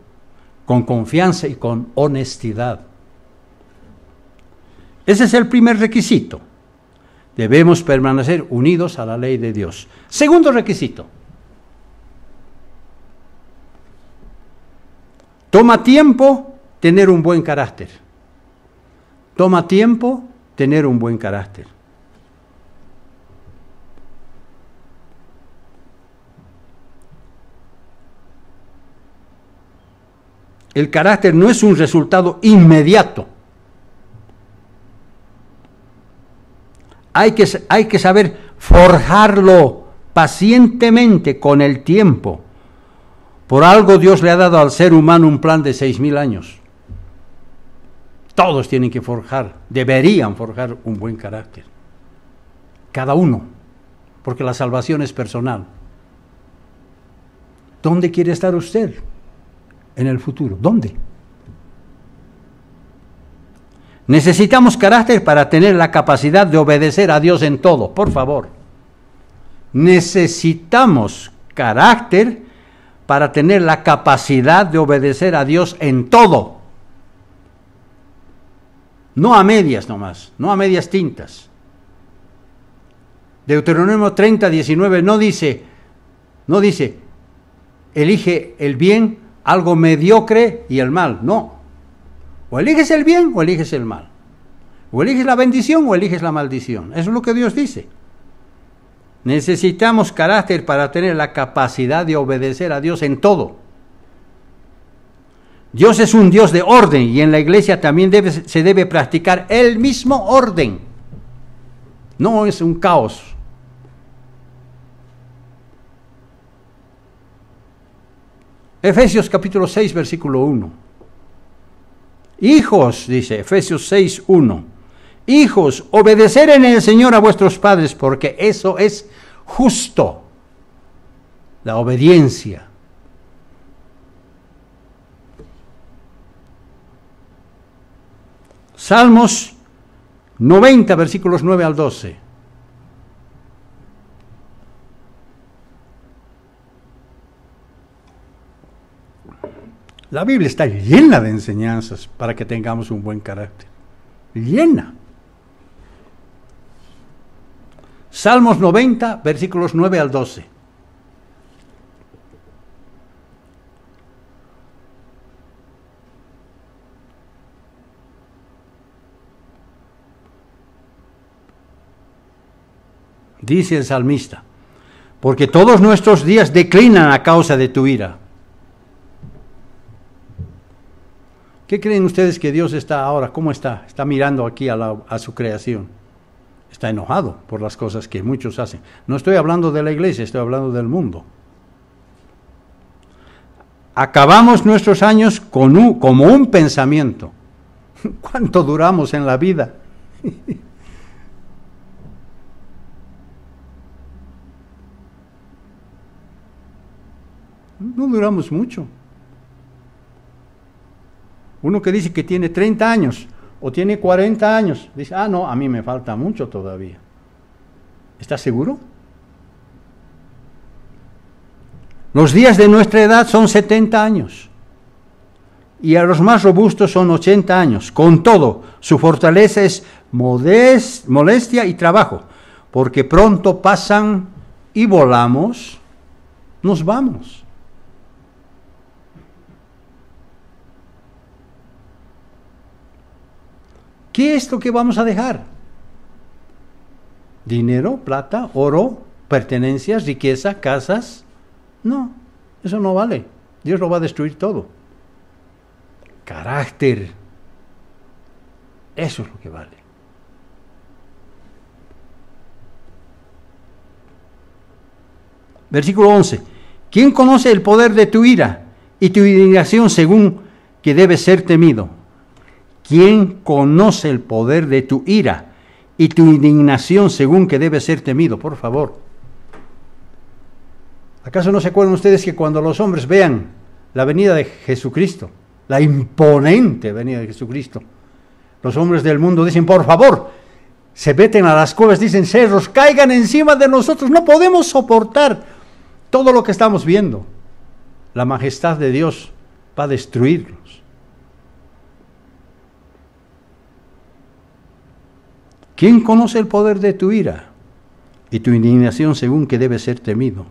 con confianza y con honestidad. Ese es el primer requisito. Debemos permanecer unidos a la ley de Dios. Segundo requisito. Toma tiempo tener un buen carácter. Toma tiempo tener un buen carácter. El carácter no es un resultado inmediato. Hay que saber forjarlo pacientemente con el tiempo. Por algo Dios le ha dado al ser humano un plan de 6,000 años. Todos tienen que forjar, deberían forjar un buen carácter. Cada uno, porque la salvación es personal. ¿Dónde quiere estar usted en el futuro? ¿Dónde? Necesitamos carácter para tener la capacidad de obedecer a Dios en todo, por favor. Necesitamos carácter para tener la capacidad de obedecer a Dios en todo. No a medias nomás, no a medias tintas. Deuteronomio 30:19 no dice, elige el bien, algo mediocre y el mal, no. O eliges el bien o eliges el mal. O eliges la bendición o eliges la maldición. Eso es lo que Dios dice. Necesitamos carácter para tener la capacidad de obedecer a Dios en todo. Dios es un Dios de orden y en la iglesia también se debe practicar el mismo orden. No es un caos. Efesios capítulo 6, versículo 1. Hijos, dice Efesios 6, 1. Hijos, obedecer en el Señor a vuestros padres, porque eso es justo. La obediencia. Salmos 90, versículos 9 al 12. La Biblia está llena de enseñanzas para que tengamos un buen carácter. Llena. Salmos 90, versículos 9 al 12. Dice el salmista, porque todos nuestros días declinan a causa de tu ira. ¿Qué creen ustedes que Dios está ahora? ¿Cómo está? Está mirando aquí a su creación. Está enojado por las cosas que muchos hacen. No estoy hablando de la iglesia, estoy hablando del mundo. Acabamos nuestros años como un pensamiento. ¿Cuánto duramos en la vida? No duramos mucho. Uno que dice que tiene 30 años o tiene 40 años, dice, no, a mí me falta mucho todavía. ¿Estás seguro? Los días de nuestra edad son 70 años y a los más robustos son 80 años. Con todo, su fortaleza es molestia y trabajo, porque pronto pasan y volamos, nos vamos. ¿Qué es lo que vamos a dejar? ¿Dinero, plata, oro, pertenencias, riqueza, casas? No, eso no vale. Dios lo va a destruir todo. Carácter. Eso es lo que vale. Versículo 11. ¿Quién conoce el poder de tu ira y tu indignación según que debe ser temido? ¿Quién conoce el poder de tu ira y tu indignación según que debe ser temido? Por favor. ¿Acaso no se acuerdan ustedes que cuando los hombres vean la venida de Jesucristo, la imponente venida de Jesucristo. Los hombres del mundo dicen, por favor, se meten a las cuevas, dicen, cerros, caigan encima de nosotros, no podemos soportar todo lo que estamos viendo. La majestad de Dios va a destruirlos. ¿Quién conoce el poder de tu ira y tu indignación según que debe ser temido?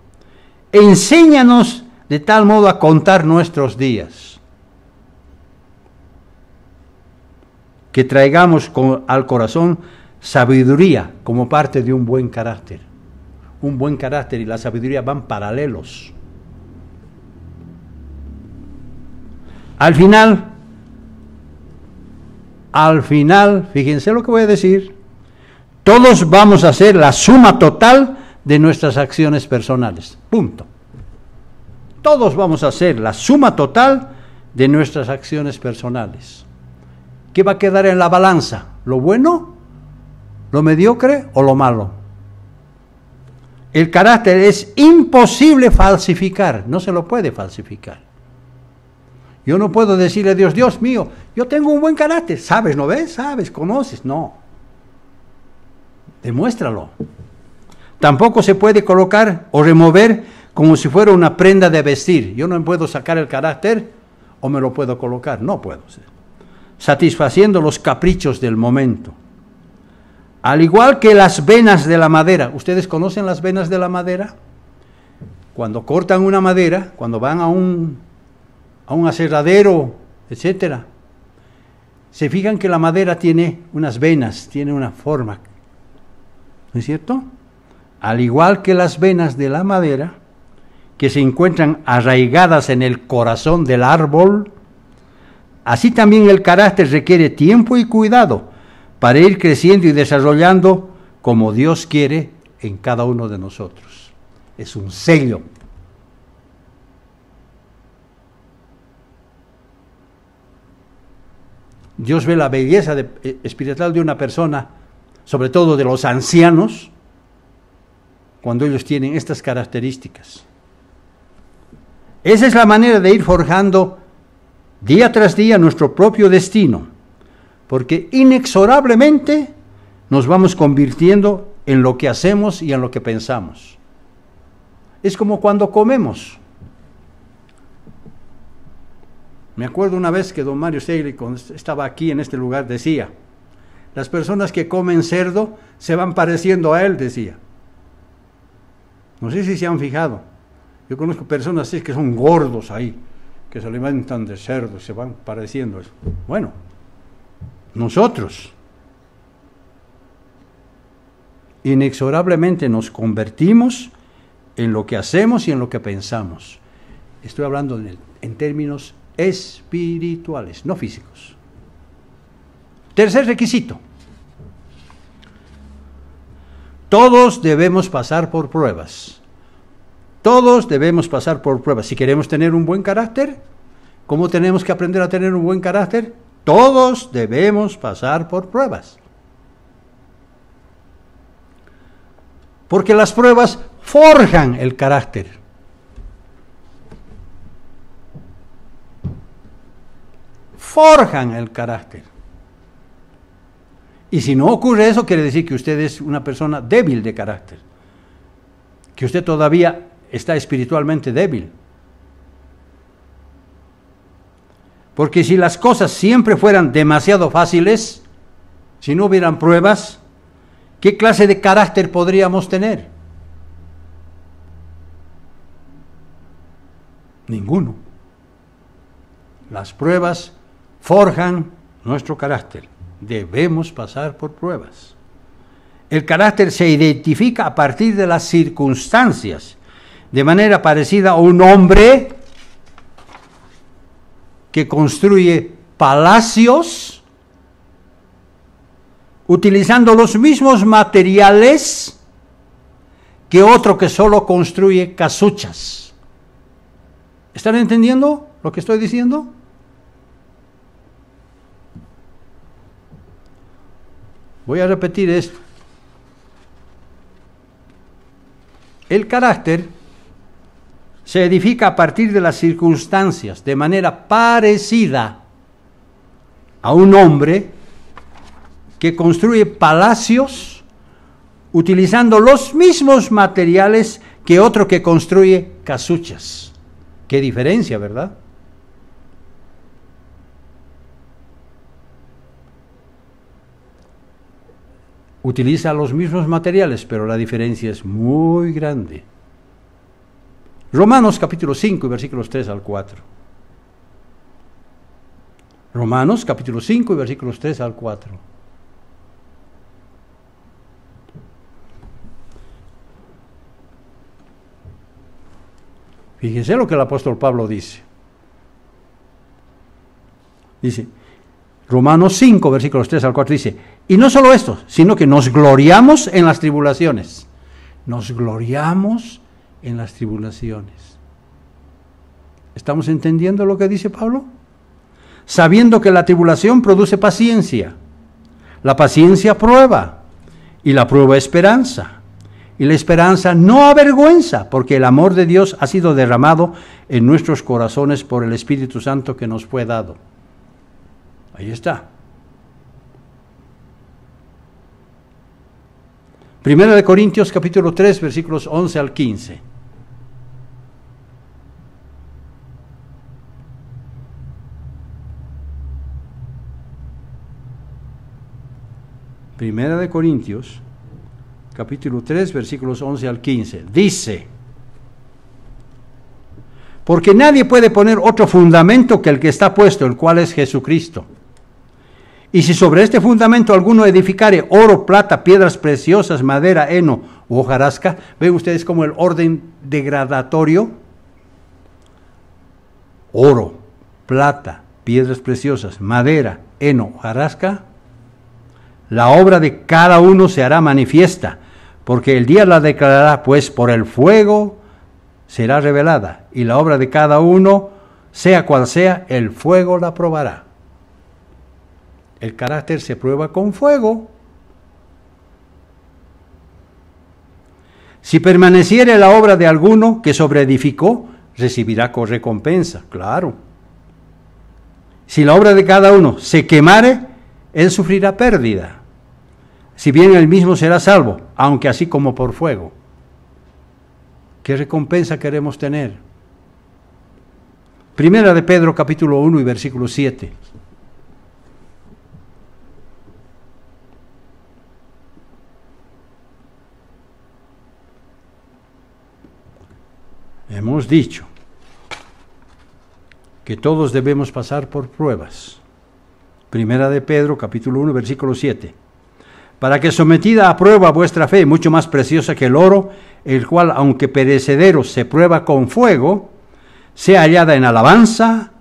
Enséñanos de tal modo a contar nuestros días, que traigamos al corazón sabiduría como parte de un buen carácter. Un buen carácter y la sabiduría van paralelos. Al final, fíjense lo que voy a decir, todos vamos a hacer la suma total de nuestras acciones personales. Punto. Todos vamos a hacer la suma total de nuestras acciones personales. ¿Qué va a quedar en la balanza? ¿Lo bueno, lo mediocre o lo malo? El carácter es imposible falsificar, no se lo puede falsificar. Yo no puedo decirle a Dios, Dios mío, yo tengo un buen carácter. ¿Sabes, no ves? ¿Sabes? ¿Conoces? No. Demuéstralo. Tampoco se puede colocar o remover como si fuera una prenda de vestir. Yo no puedo sacar el carácter o me lo puedo colocar. No puedo ser. Satisfaciendo los caprichos del momento. Al igual que las venas de la madera. ¿Ustedes conocen las venas de la madera? Cuando cortan una madera, cuando van a un aserradero, etcétera, se fijan que la madera tiene unas venas, tiene una forma, ¿no es cierto? Al igual que las venas de la madera, que se encuentran arraigadas en el corazón del árbol, así también el carácter requiere tiempo y cuidado para ir creciendo y desarrollando como Dios quiere en cada uno de nosotros. Es un sello. Dios ve la belleza espiritual de una persona, sobre todo de los ancianos, cuando ellos tienen estas características. Esa es la manera de ir forjando día tras día nuestro propio destino, porque inexorablemente nos vamos convirtiendo en lo que hacemos y en lo que pensamos. Es como cuando comemos. Me acuerdo una vez que don Mario Segri, cuando estaba aquí en este lugar, decía, las personas que comen cerdo se van pareciendo a él, decía. No sé si se han fijado. Yo conozco personas así que son gordos ahí, que se alimentan de cerdo, se van pareciendo a eso. Bueno, nosotros inexorablemente nos convertimos en lo que hacemos y en lo que pensamos. Estoy hablando en términos espirituales, no físicos. Tercer requisito. Todos debemos pasar por pruebas. Todos debemos pasar por pruebas. Si queremos tener un buen carácter, ¿cómo tenemos que aprender a tener un buen carácter? Todos debemos pasar por pruebas. Porque las pruebas forjan el carácter. Forjan el carácter. Y si no ocurre eso, quiere decir que usted es una persona débil de carácter, que usted todavía está espiritualmente débil. Porque si las cosas siempre fueran demasiado fáciles, si no hubieran pruebas, ¿qué clase de carácter podríamos tener? Ninguno. Las pruebas forjan nuestro carácter. Debemos pasar por pruebas. El carácter se identifica a partir de las circunstancias, de manera parecida a un hombre que construye palacios utilizando los mismos materiales que otro que solo construye casuchas. ¿Están entendiendo lo que estoy diciendo? Voy a repetir esto. El carácter se edifica a partir de las circunstancias, de manera parecida a un hombre que construye palacios utilizando los mismos materiales que otro que construye casuchas. Qué diferencia, ¿verdad? Utiliza los mismos materiales, pero la diferencia es muy grande. Romanos capítulo 5, versículos 3 al 4. Romanos capítulo 5, versículos 3 al 4. Fíjense lo que el apóstol Pablo dice. Dice, Romanos 5, versículos 3 al 4 dice, y no solo esto, sino que nos gloriamos en las tribulaciones. Nos gloriamos en las tribulaciones. ¿Estamos entendiendo lo que dice Pablo? Sabiendo que la tribulación produce paciencia, la paciencia prueba, y la prueba esperanza. Y la esperanza no avergüenza, porque el amor de Dios ha sido derramado en nuestros corazones por el Espíritu Santo que nos fue dado. Ahí está. Primera de Corintios capítulo 3, versículos 11 al 15. Primera de Corintios capítulo 3, versículos 11 al 15. Dice, porque nadie puede poner otro fundamento que el que está puesto, el cual es Jesucristo. Y si sobre este fundamento alguno edificare oro, plata, piedras preciosas, madera, heno u hojarasca, ven ustedes como el orden degradatorio, oro, plata, piedras preciosas, madera, heno, hojarasca, la obra de cada uno se hará manifiesta, porque el día la declarará, pues por el fuego será revelada, y la obra de cada uno, sea cual sea, el fuego la probará. El carácter se prueba con fuego. Si permaneciere la obra de alguno que sobreedificó, recibirá recompensa, claro. Si la obra de cada uno se quemare, él sufrirá pérdida. Si bien él mismo será salvo, aunque así como por fuego. ¿Qué recompensa queremos tener? Primera de Pedro capítulo 1 y versículo 7. Hemos dicho que todos debemos pasar por pruebas. Primera de Pedro capítulo 1 versículo 7. Para que sometida a prueba vuestra fe, mucho más preciosa que el oro, el cual, aunque perecedero, se prueba con fuego, sea hallada en alabanza,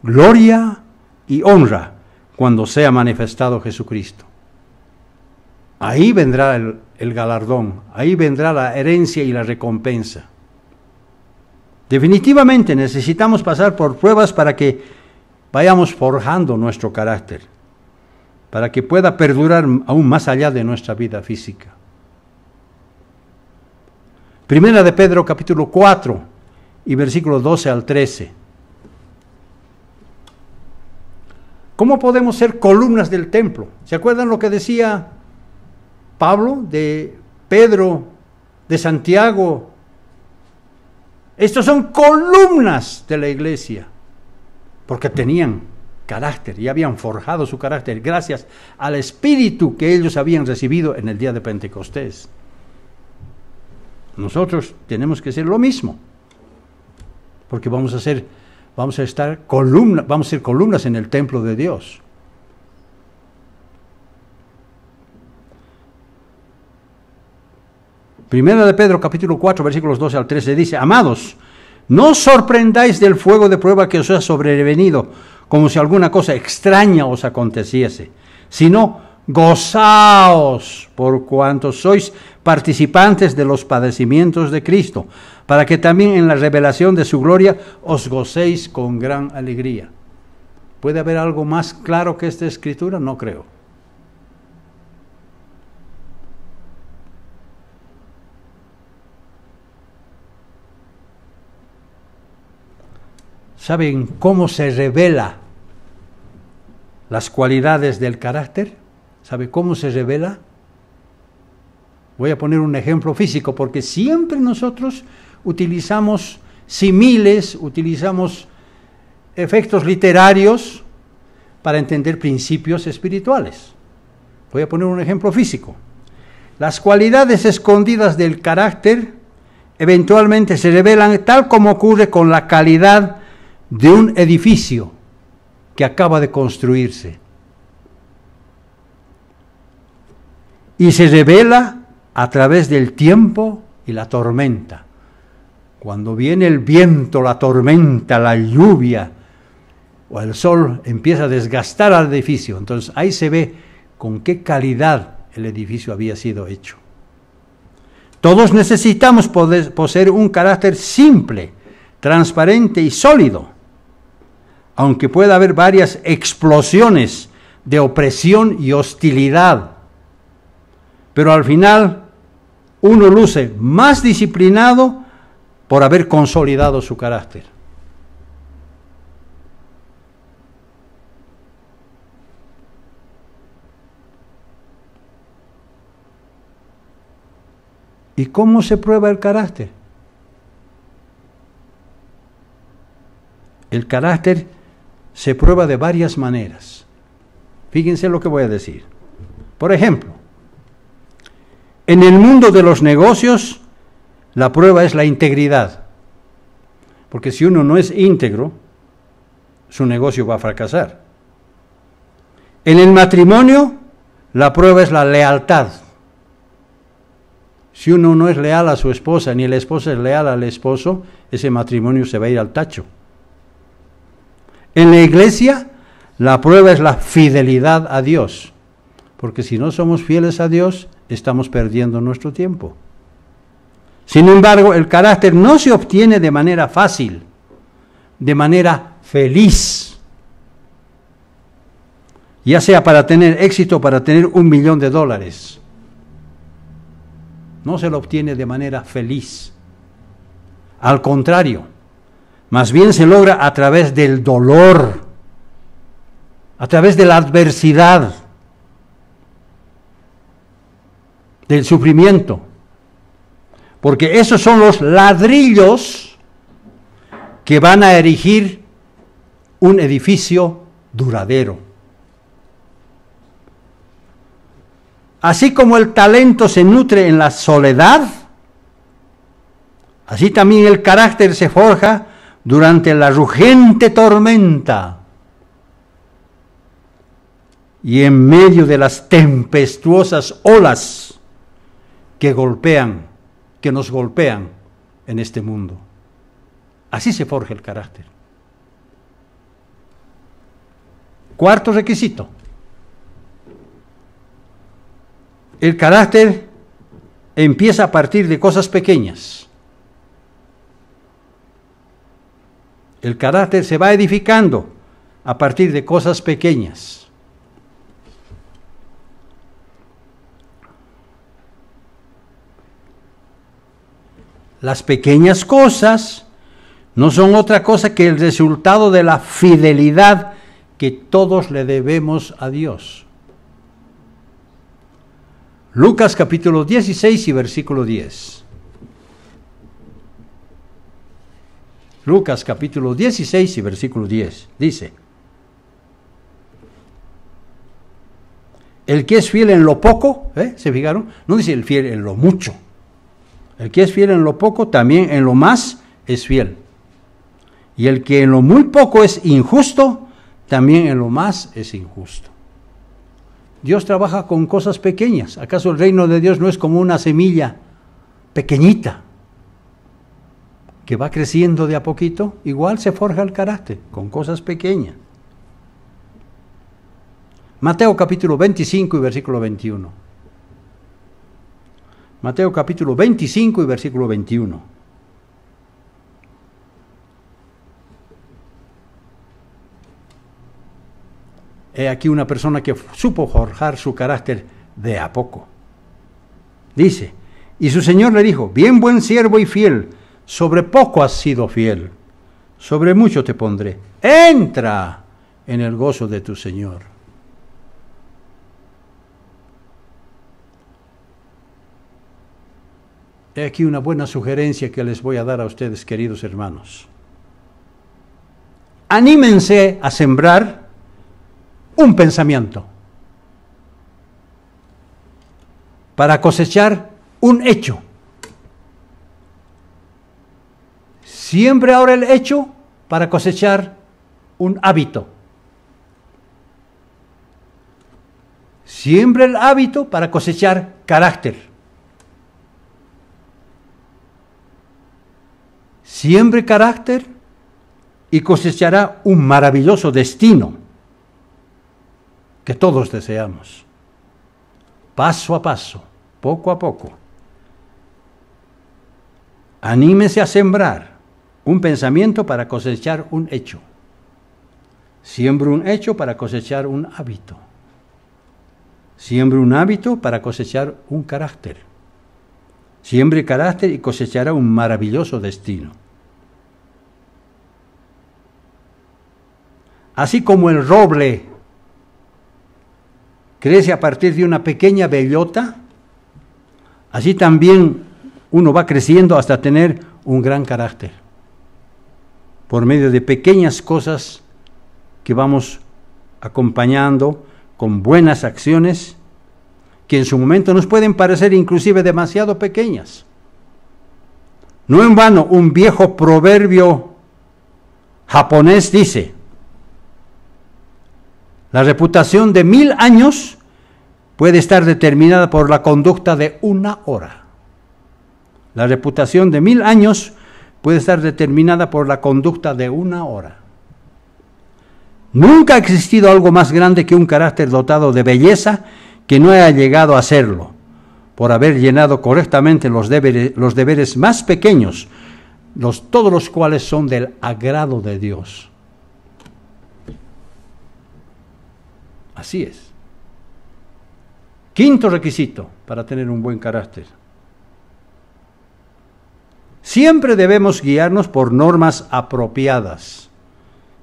gloria y honra, cuando sea manifestado Jesucristo. Ahí vendrá el galardón, ahí vendrá la herencia y la recompensa. Definitivamente necesitamos pasar por pruebas para que vayamos forjando nuestro carácter, para que pueda perdurar aún más allá de nuestra vida física. Primera de Pedro capítulo 4 y versículos 12 al 13. ¿Cómo podemos ser columnas del templo? ¿Se acuerdan lo que decía Pablo, de Pedro, de Santiago? Estos son columnas de la iglesia, porque tenían carácter y habían forjado su carácter gracias al Espíritu que ellos habían recibido en el día de Pentecostés. Nosotros tenemos que ser lo mismo, porque vamos a ser columnas en el templo de Dios. Primera de Pedro capítulo 4 versículos 12 al 13 dice: amados, no os sorprendáis del fuego de prueba que os ha sobrevenido, como si alguna cosa extraña os aconteciese, sino gozaos por cuanto sois participantes de los padecimientos de Cristo, para que también en la revelación de su gloria os gocéis con gran alegría. ¿Puede haber algo más claro que esta escritura? No creo. ¿Saben cómo se revela las cualidades del carácter? ¿Sabe cómo se revela? Voy a poner un ejemplo físico, porque siempre nosotros utilizamos símiles, utilizamos efectos literarios para entender principios espirituales. Voy a poner un ejemplo físico. Las cualidades escondidas del carácter eventualmente se revelan tal como ocurre con la calidad de un edificio que acaba de construirse. Y se revela a través del tiempo y la tormenta. Cuando viene el viento, la tormenta, la lluvia o el sol empieza a desgastar al edificio, entonces ahí se ve con qué calidad el edificio había sido hecho. Todos necesitamos poseer un carácter simple, transparente y sólido, aunque pueda haber varias explosiones de opresión y hostilidad, pero al final uno luce más disciplinado por haber consolidado su carácter. ¿Y cómo se prueba el carácter? El carácter se prueba de varias maneras. Fíjense lo que voy a decir. Por ejemplo, en el mundo de los negocios, la prueba es la integridad. Porque si uno no es íntegro, su negocio va a fracasar. En el matrimonio, la prueba es la lealtad. Si uno no es leal a su esposa, ni la esposa es leal al esposo, ese matrimonio se va a ir al tacho. En la iglesia, la prueba es la fidelidad a Dios, porque si no somos fieles a Dios, estamos perdiendo nuestro tiempo. Sin embargo, el carácter no se obtiene de manera fácil, de manera feliz, ya sea para tener éxito, para tener $1.000.000. No se lo obtiene de manera feliz. Al contrario, más bien se logra a través del dolor, a través de la adversidad, del sufrimiento, porque esos son los ladrillos que van a erigir un edificio duradero. Así como el talento se nutre en la soledad, así también el carácter se forja durante la rugente tormenta y en medio de las tempestuosas olas que nos golpean en este mundo. Así se forja el carácter. Cuarto requisito. El carácter empieza a partir de cosas pequeñas. El carácter se va edificando a partir de cosas pequeñas. Las pequeñas cosas no son otra cosa que el resultado de la fidelidad que todos le debemos a Dios. Lucas capítulo 16 y versículo 10. Lucas capítulo 16 y versículo 10. Dice: el que es fiel en lo poco, ¿se fijaron? No dice el fiel en lo mucho. El que es fiel en lo poco, también en lo más es fiel. Y el que en lo muy poco es injusto, también en lo más es injusto. Dios trabaja con cosas pequeñas. ¿Acaso el reino de Dios no es como una semilla pequeñita que va creciendo de a poquito? Igual se forja el carácter con cosas pequeñas. Mateo capítulo 25 y versículo 21. Mateo capítulo 25 y versículo 21. He aquí una persona que supo forjar su carácter de a poco. Dice: y su señor le dijo: bien buen siervo y fiel, sobre poco has sido fiel, sobre mucho te pondré. Entra en el gozo de tu Señor. He aquí una buena sugerencia que les voy a dar a ustedes, queridos hermanos. Anímense a sembrar un pensamiento para cosechar un hecho. Siembre ahora el hecho para cosechar un hábito. Siembre el hábito para cosechar carácter. Siembre carácter y cosechará un maravilloso destino que todos deseamos. Paso a paso, poco a poco. Anímese a sembrar un pensamiento para cosechar un hecho. Siembre un hecho para cosechar un hábito. Siembre un hábito para cosechar un carácter. Siembre carácter y cosechará un maravilloso destino. Así como el roble crece a partir de una pequeña bellota, así también uno va creciendo hasta tener un gran carácter, por medio de pequeñas cosas que vamos acompañando con buenas acciones, que en su momento nos pueden parecer inclusive demasiado pequeñas. No en vano, un viejo proverbio japonés dice: la reputación de 1000 años puede estar determinada por la conducta de una hora. La reputación de 1000 años puede estar determinada por la conducta de una hora. Nunca ha existido algo más grande que un carácter dotado de belleza que no haya llegado a serlo, por haber llenado correctamente los deberes más pequeños, todos los cuales son del agrado de Dios. Así es. Quinto requisito para tener un buen carácter. Siempre debemos guiarnos por normas apropiadas.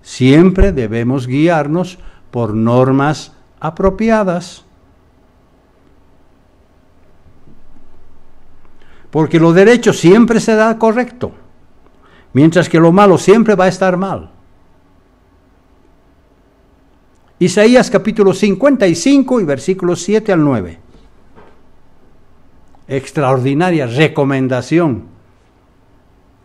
Siempre debemos guiarnos por normas apropiadas. Porque lo derecho siempre será correcto, mientras que lo malo siempre va a estar mal. Isaías capítulo 55 y versículos 7 al 9. Extraordinaria recomendación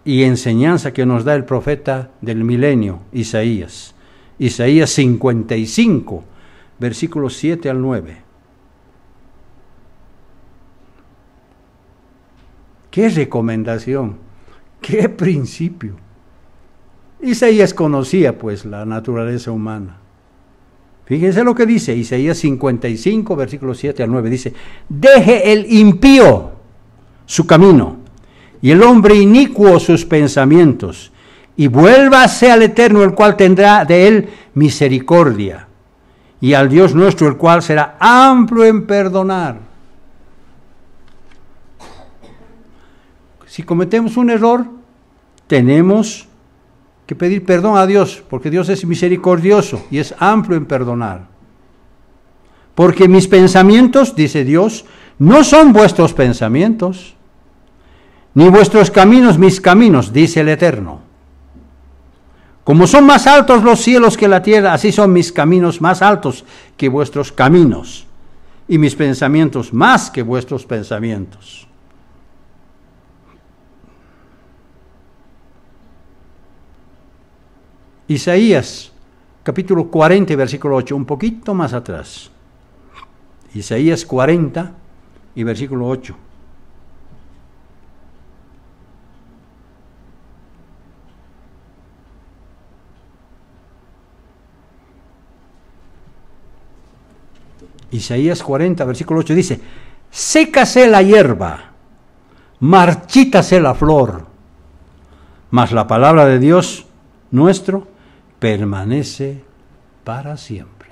y enseñanza que nos da el profeta del milenio, Isaías. Isaías 55, versículos 7 al 9. ¡Qué recomendación! ¡Qué principio! Isaías conocía pues la naturaleza humana. Fíjense lo que dice Isaías 55, versículos 7 al 9. Dice: deje el impío su camino, y el hombre inicuo sus pensamientos, y vuélvase al Eterno, el cual tendrá de él misericordia, y al Dios nuestro, el cual será amplio en perdonar. Si cometemos un error, tenemos que pedir perdón a Dios, porque Dios es misericordioso y es amplio en perdonar. Porque mis pensamientos, dice Dios, no son vuestros pensamientos, ni vuestros caminos mis caminos, dice el Eterno. Como son más altos los cielos que la tierra, así son mis caminos más altos que vuestros caminos, y mis pensamientos más que vuestros pensamientos. Isaías, capítulo 40, versículo 8, un poquito más atrás. Isaías 40 y versículo 8. Isaías 40, versículo 8 dice: sécase la hierba, marchítase la flor, mas la palabra de Dios nuestro permanece para siempre.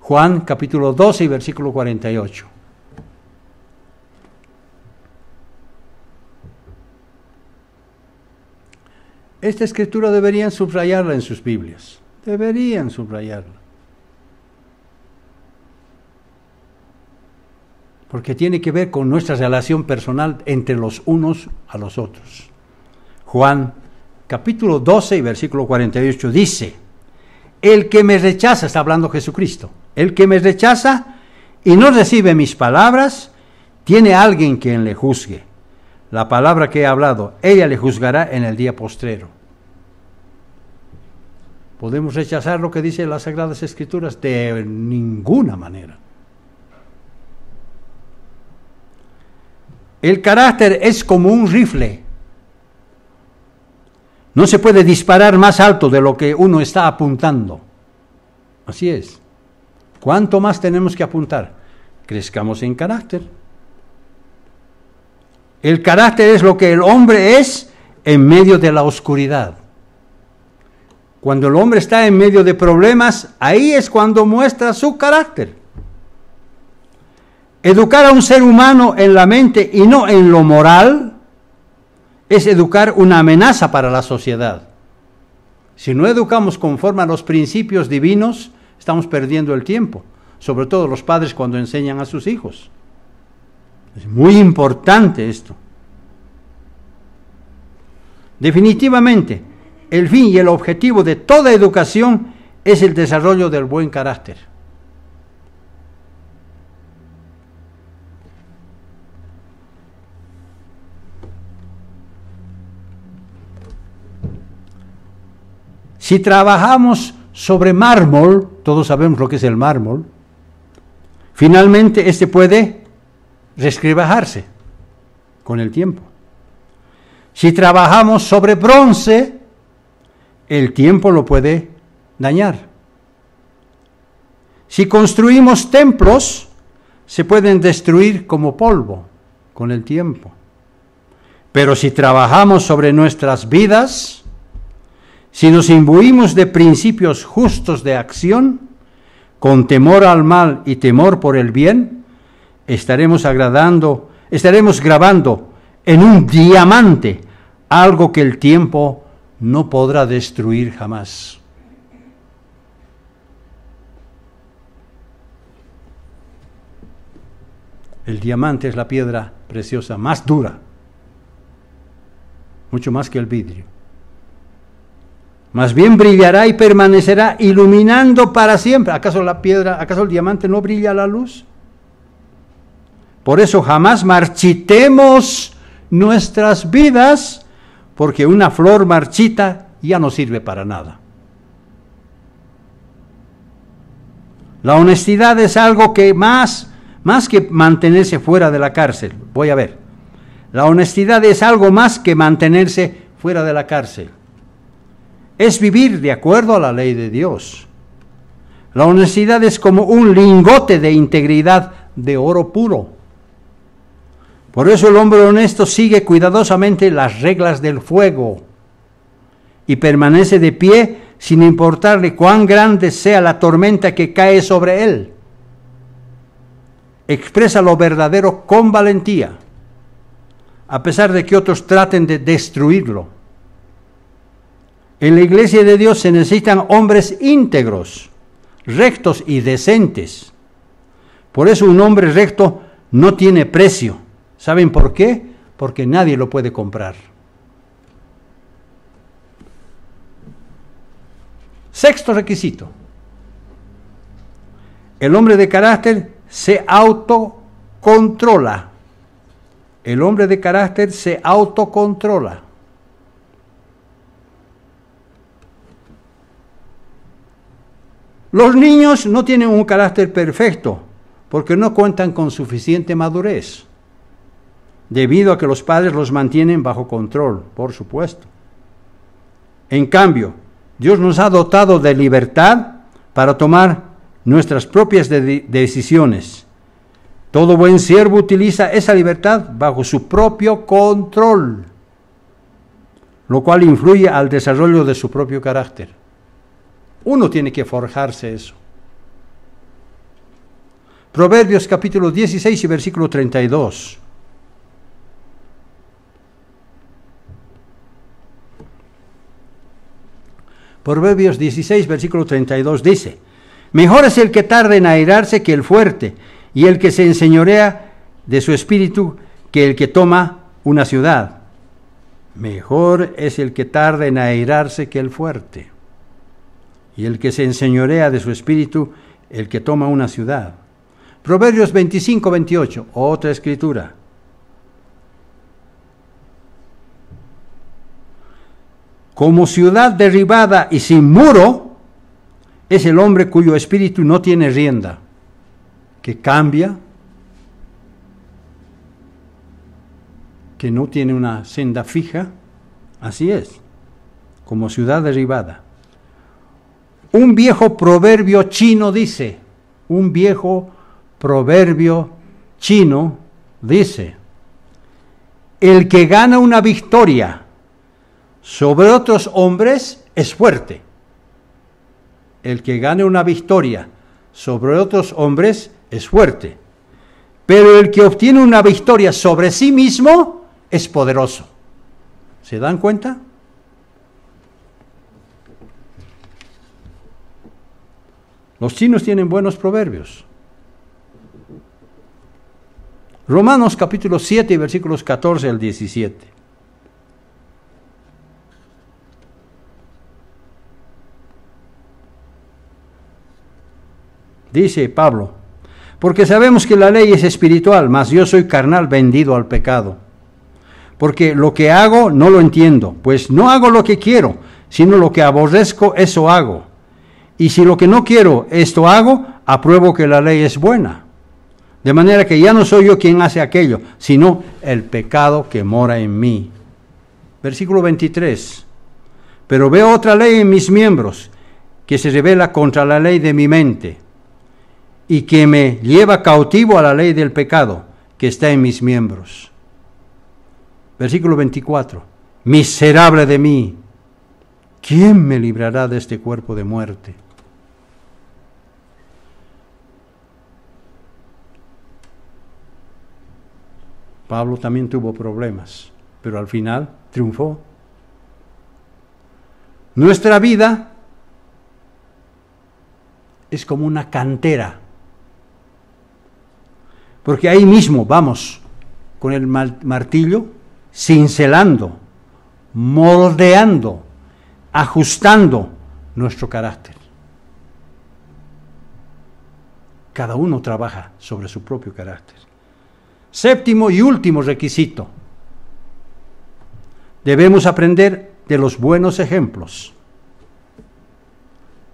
Juan capítulo 12 y versículo 48. Esta escritura deberían subrayarla en sus Biblias. Deberían subrayarla. Porque tiene que ver con nuestra relación personal entre los unos a los otros. Juan, capítulo 12 y versículo 48 dice: el que me rechaza, está hablando Jesucristo, el que me rechaza y no recibe mis palabras, tiene alguien quien le juzgue. La palabra que he hablado, ella le juzgará en el día postrero. ¿Podemos rechazar lo que dicen las Sagradas Escrituras? De ninguna manera. El carácter es como un rifle. No se puede disparar más alto de lo que uno está apuntando. Así es. ¿Cuánto más tenemos que apuntar? Crezcamos en carácter. El carácter es lo que el hombre es en medio de la oscuridad. Cuando el hombre está en medio de problemas, ahí es cuando muestra su carácter. Educar a un ser humano en la mente y no en lo moral es educar una amenaza para la sociedad. Si no educamos conforme a los principios divinos, estamos perdiendo el tiempo, sobre todo los padres cuando enseñan a sus hijos. Es muy importante esto. Definitivamente, el fin y el objetivo de toda educación es el desarrollo del buen carácter. Si trabajamos sobre mármol, todos sabemos lo que es el mármol, finalmente este puede resquebrajarse con el tiempo. Si trabajamos sobre bronce, el tiempo lo puede dañar. Si construimos templos, se pueden destruir como polvo con el tiempo. Pero si trabajamos sobre nuestras vidas, si nos imbuimos de principios justos de acción, con temor al mal y temor por el bien, estaremos grabando en un diamante algo que el tiempo no podrá destruir jamás. El diamante es la piedra preciosa más dura, mucho más que el vidrio. Más bien brillará y permanecerá iluminando para siempre. ¿Acaso el diamante no brilla a la luz? Por eso jamás marchitemos nuestras vidas, porque una flor marchita ya no sirve para nada. La honestidad es algo que más que mantenerse fuera de la cárcel. Voy a ver. La honestidad es algo más que mantenerse fuera de la cárcel. Es vivir de acuerdo a la ley de Dios. La honestidad es como un lingote de integridad de oro puro. Por eso el hombre honesto sigue cuidadosamente las reglas del fuego y permanece de pie sin importarle cuán grande sea la tormenta que cae sobre él. Expresa lo verdadero con valentía, a pesar de que otros traten de destruirlo. En la iglesia de Dios se necesitan hombres íntegros, rectos y decentes. Por eso un hombre recto no tiene precio. ¿Saben por qué? Porque nadie lo puede comprar. Sexto requisito. El hombre de carácter se autocontrola. El hombre de carácter se autocontrola. Los niños no tienen un carácter perfecto porque no cuentan con suficiente madurez, debido a que los padres los mantienen bajo control, por supuesto. En cambio, Dios nos ha dotado de libertad para tomar nuestras propias decisiones. Todo buen siervo utiliza esa libertad bajo su propio control, lo cual influye al desarrollo de su propio carácter. Uno tiene que forjarse eso. Proverbios capítulo 16 y versículo 32. Proverbios 16, versículo 32 dice, mejor es el que tarda en airarse que el fuerte, y el que se enseñorea de su espíritu que el que toma una ciudad. Mejor es el que tarda en airarse que el fuerte, y el que se enseñorea de su espíritu el que toma una ciudad. Proverbios 25, 28, otra escritura. Como ciudad derribada y sin muro, es el hombre cuyo espíritu no tiene rienda, que cambia, que no tiene una senda fija. Así es, como ciudad derribada. Un viejo proverbio chino dice, un viejo proverbio chino dice, el que gana una victoria sobre otros hombres es fuerte. El que gane una victoria sobre otros hombres es fuerte. Pero el que obtiene una victoria sobre sí mismo es poderoso. ¿Se dan cuenta? Los chinos tienen buenos proverbios. Romanos capítulo 7, versículos 14 al 17. Dice Pablo, porque sabemos que la ley es espiritual, mas yo soy carnal, vendido al pecado. Porque lo que hago no lo entiendo, pues no hago lo que quiero, sino lo que aborrezco, eso hago. Y si lo que no quiero, esto hago, apruebo que la ley es buena. De manera que ya no soy yo quien hace aquello, sino el pecado que mora en mí. Versículo 23. Pero veo otra ley en mis miembros, que se rebela contra la ley de mi mente, y que me lleva cautivo a la ley del pecado que está en mis miembros. Versículo 24. Miserable de mí, ¿quién me librará de este cuerpo de muerte? Pablo también tuvo problemas, pero al final triunfó. Nuestra vida es como una cantera, porque ahí mismo vamos con el martillo, cincelando, moldeando, ajustando nuestro carácter. Cada uno trabaja sobre su propio carácter. Séptimo y último requisito. Debemos aprender de los buenos ejemplos.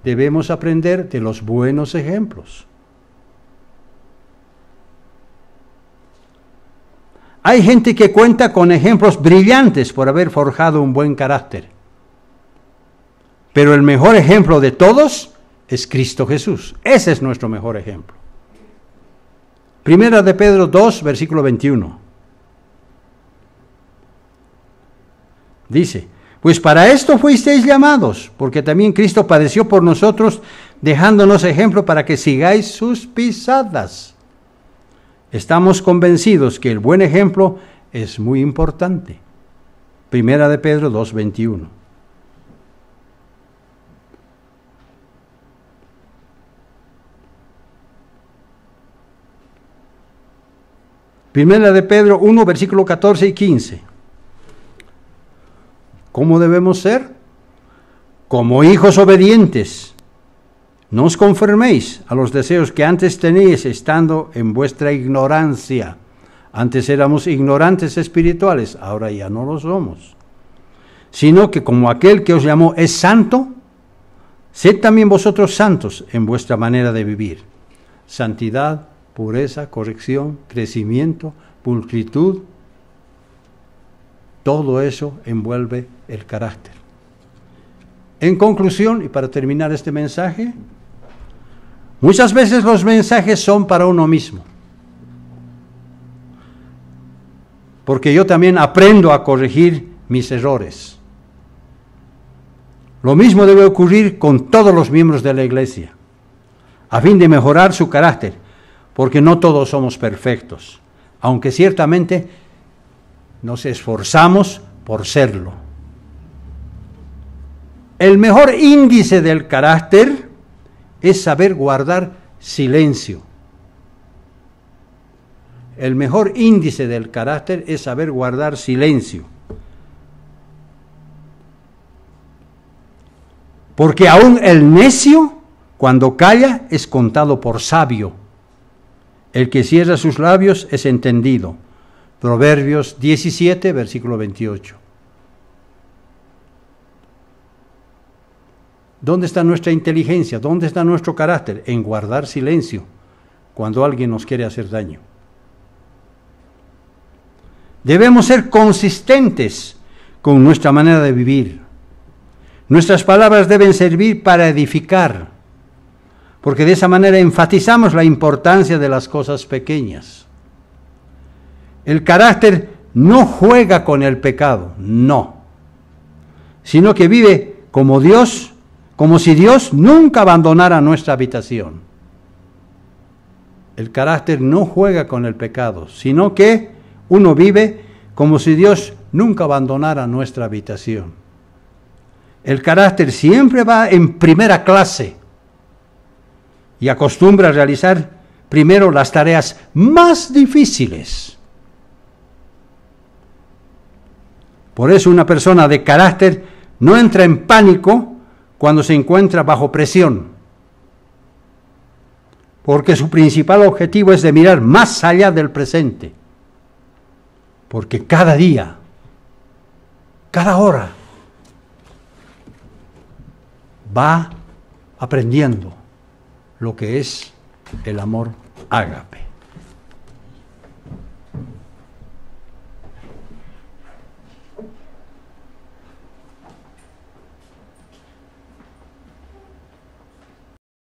Debemos aprender de los buenos ejemplos. Hay gente que cuenta con ejemplos brillantes por haber forjado un buen carácter. Pero el mejor ejemplo de todos es Cristo Jesús. Ese es nuestro mejor ejemplo. Primera de Pedro 2, versículo 21. Dice, pues para esto fuisteis llamados, porque también Cristo padeció por nosotros, dejándonos ejemplo para que sigáis sus pisadas. Estamos convencidos que el buen ejemplo es muy importante. Primera de Pedro 2, 21. Primera de Pedro 1, versículo 14 y 15. ¿Cómo debemos ser? Como hijos obedientes. No os conforméis a los deseos que antes teníais estando en vuestra ignorancia. Antes éramos ignorantes espirituales, ahora ya no lo somos. Sino que como aquel que os llamó es santo, sed también vosotros santos en vuestra manera de vivir. Santidad, pureza, corrección, crecimiento, pulcritud, todo eso envuelve el carácter. En conclusión, y para terminar este mensaje, muchas veces los mensajes son para uno mismo. Porque yo también aprendo a corregir mis errores. Lo mismo debe ocurrir con todos los miembros de la iglesia, a fin de mejorar su carácter, porque no todos somos perfectos, aunque ciertamente nos esforzamos por serlo. El mejor índice del carácter es saber guardar silencio. El mejor índice del carácter es saber guardar silencio. Porque aún el necio, cuando calla, es contado por sabio. El que cierra sus labios es entendido. Proverbios 17, versículo 28. ¿Dónde está nuestra inteligencia? ¿Dónde está nuestro carácter? En guardar silencio cuando alguien nos quiere hacer daño. Debemos ser consistentes con nuestra manera de vivir. Nuestras palabras deben servir para edificar, porque de esa manera enfatizamos la importancia de las cosas pequeñas. El carácter no juega con el pecado, no, sino que vive como Dios, como si Dios nunca abandonara nuestra habitación. El carácter no juega con el pecado, sino que uno vive como si Dios nunca abandonara nuestra habitación. El carácter siempre va en primera clase y acostumbra a realizar primero las tareas más difíciles. Por eso una persona de carácter no entra en pánico cuando se encuentra bajo presión, porque su principal objetivo es de mirar más allá del presente, porque cada día, cada hora, va aprendiendo lo que es el amor ágape.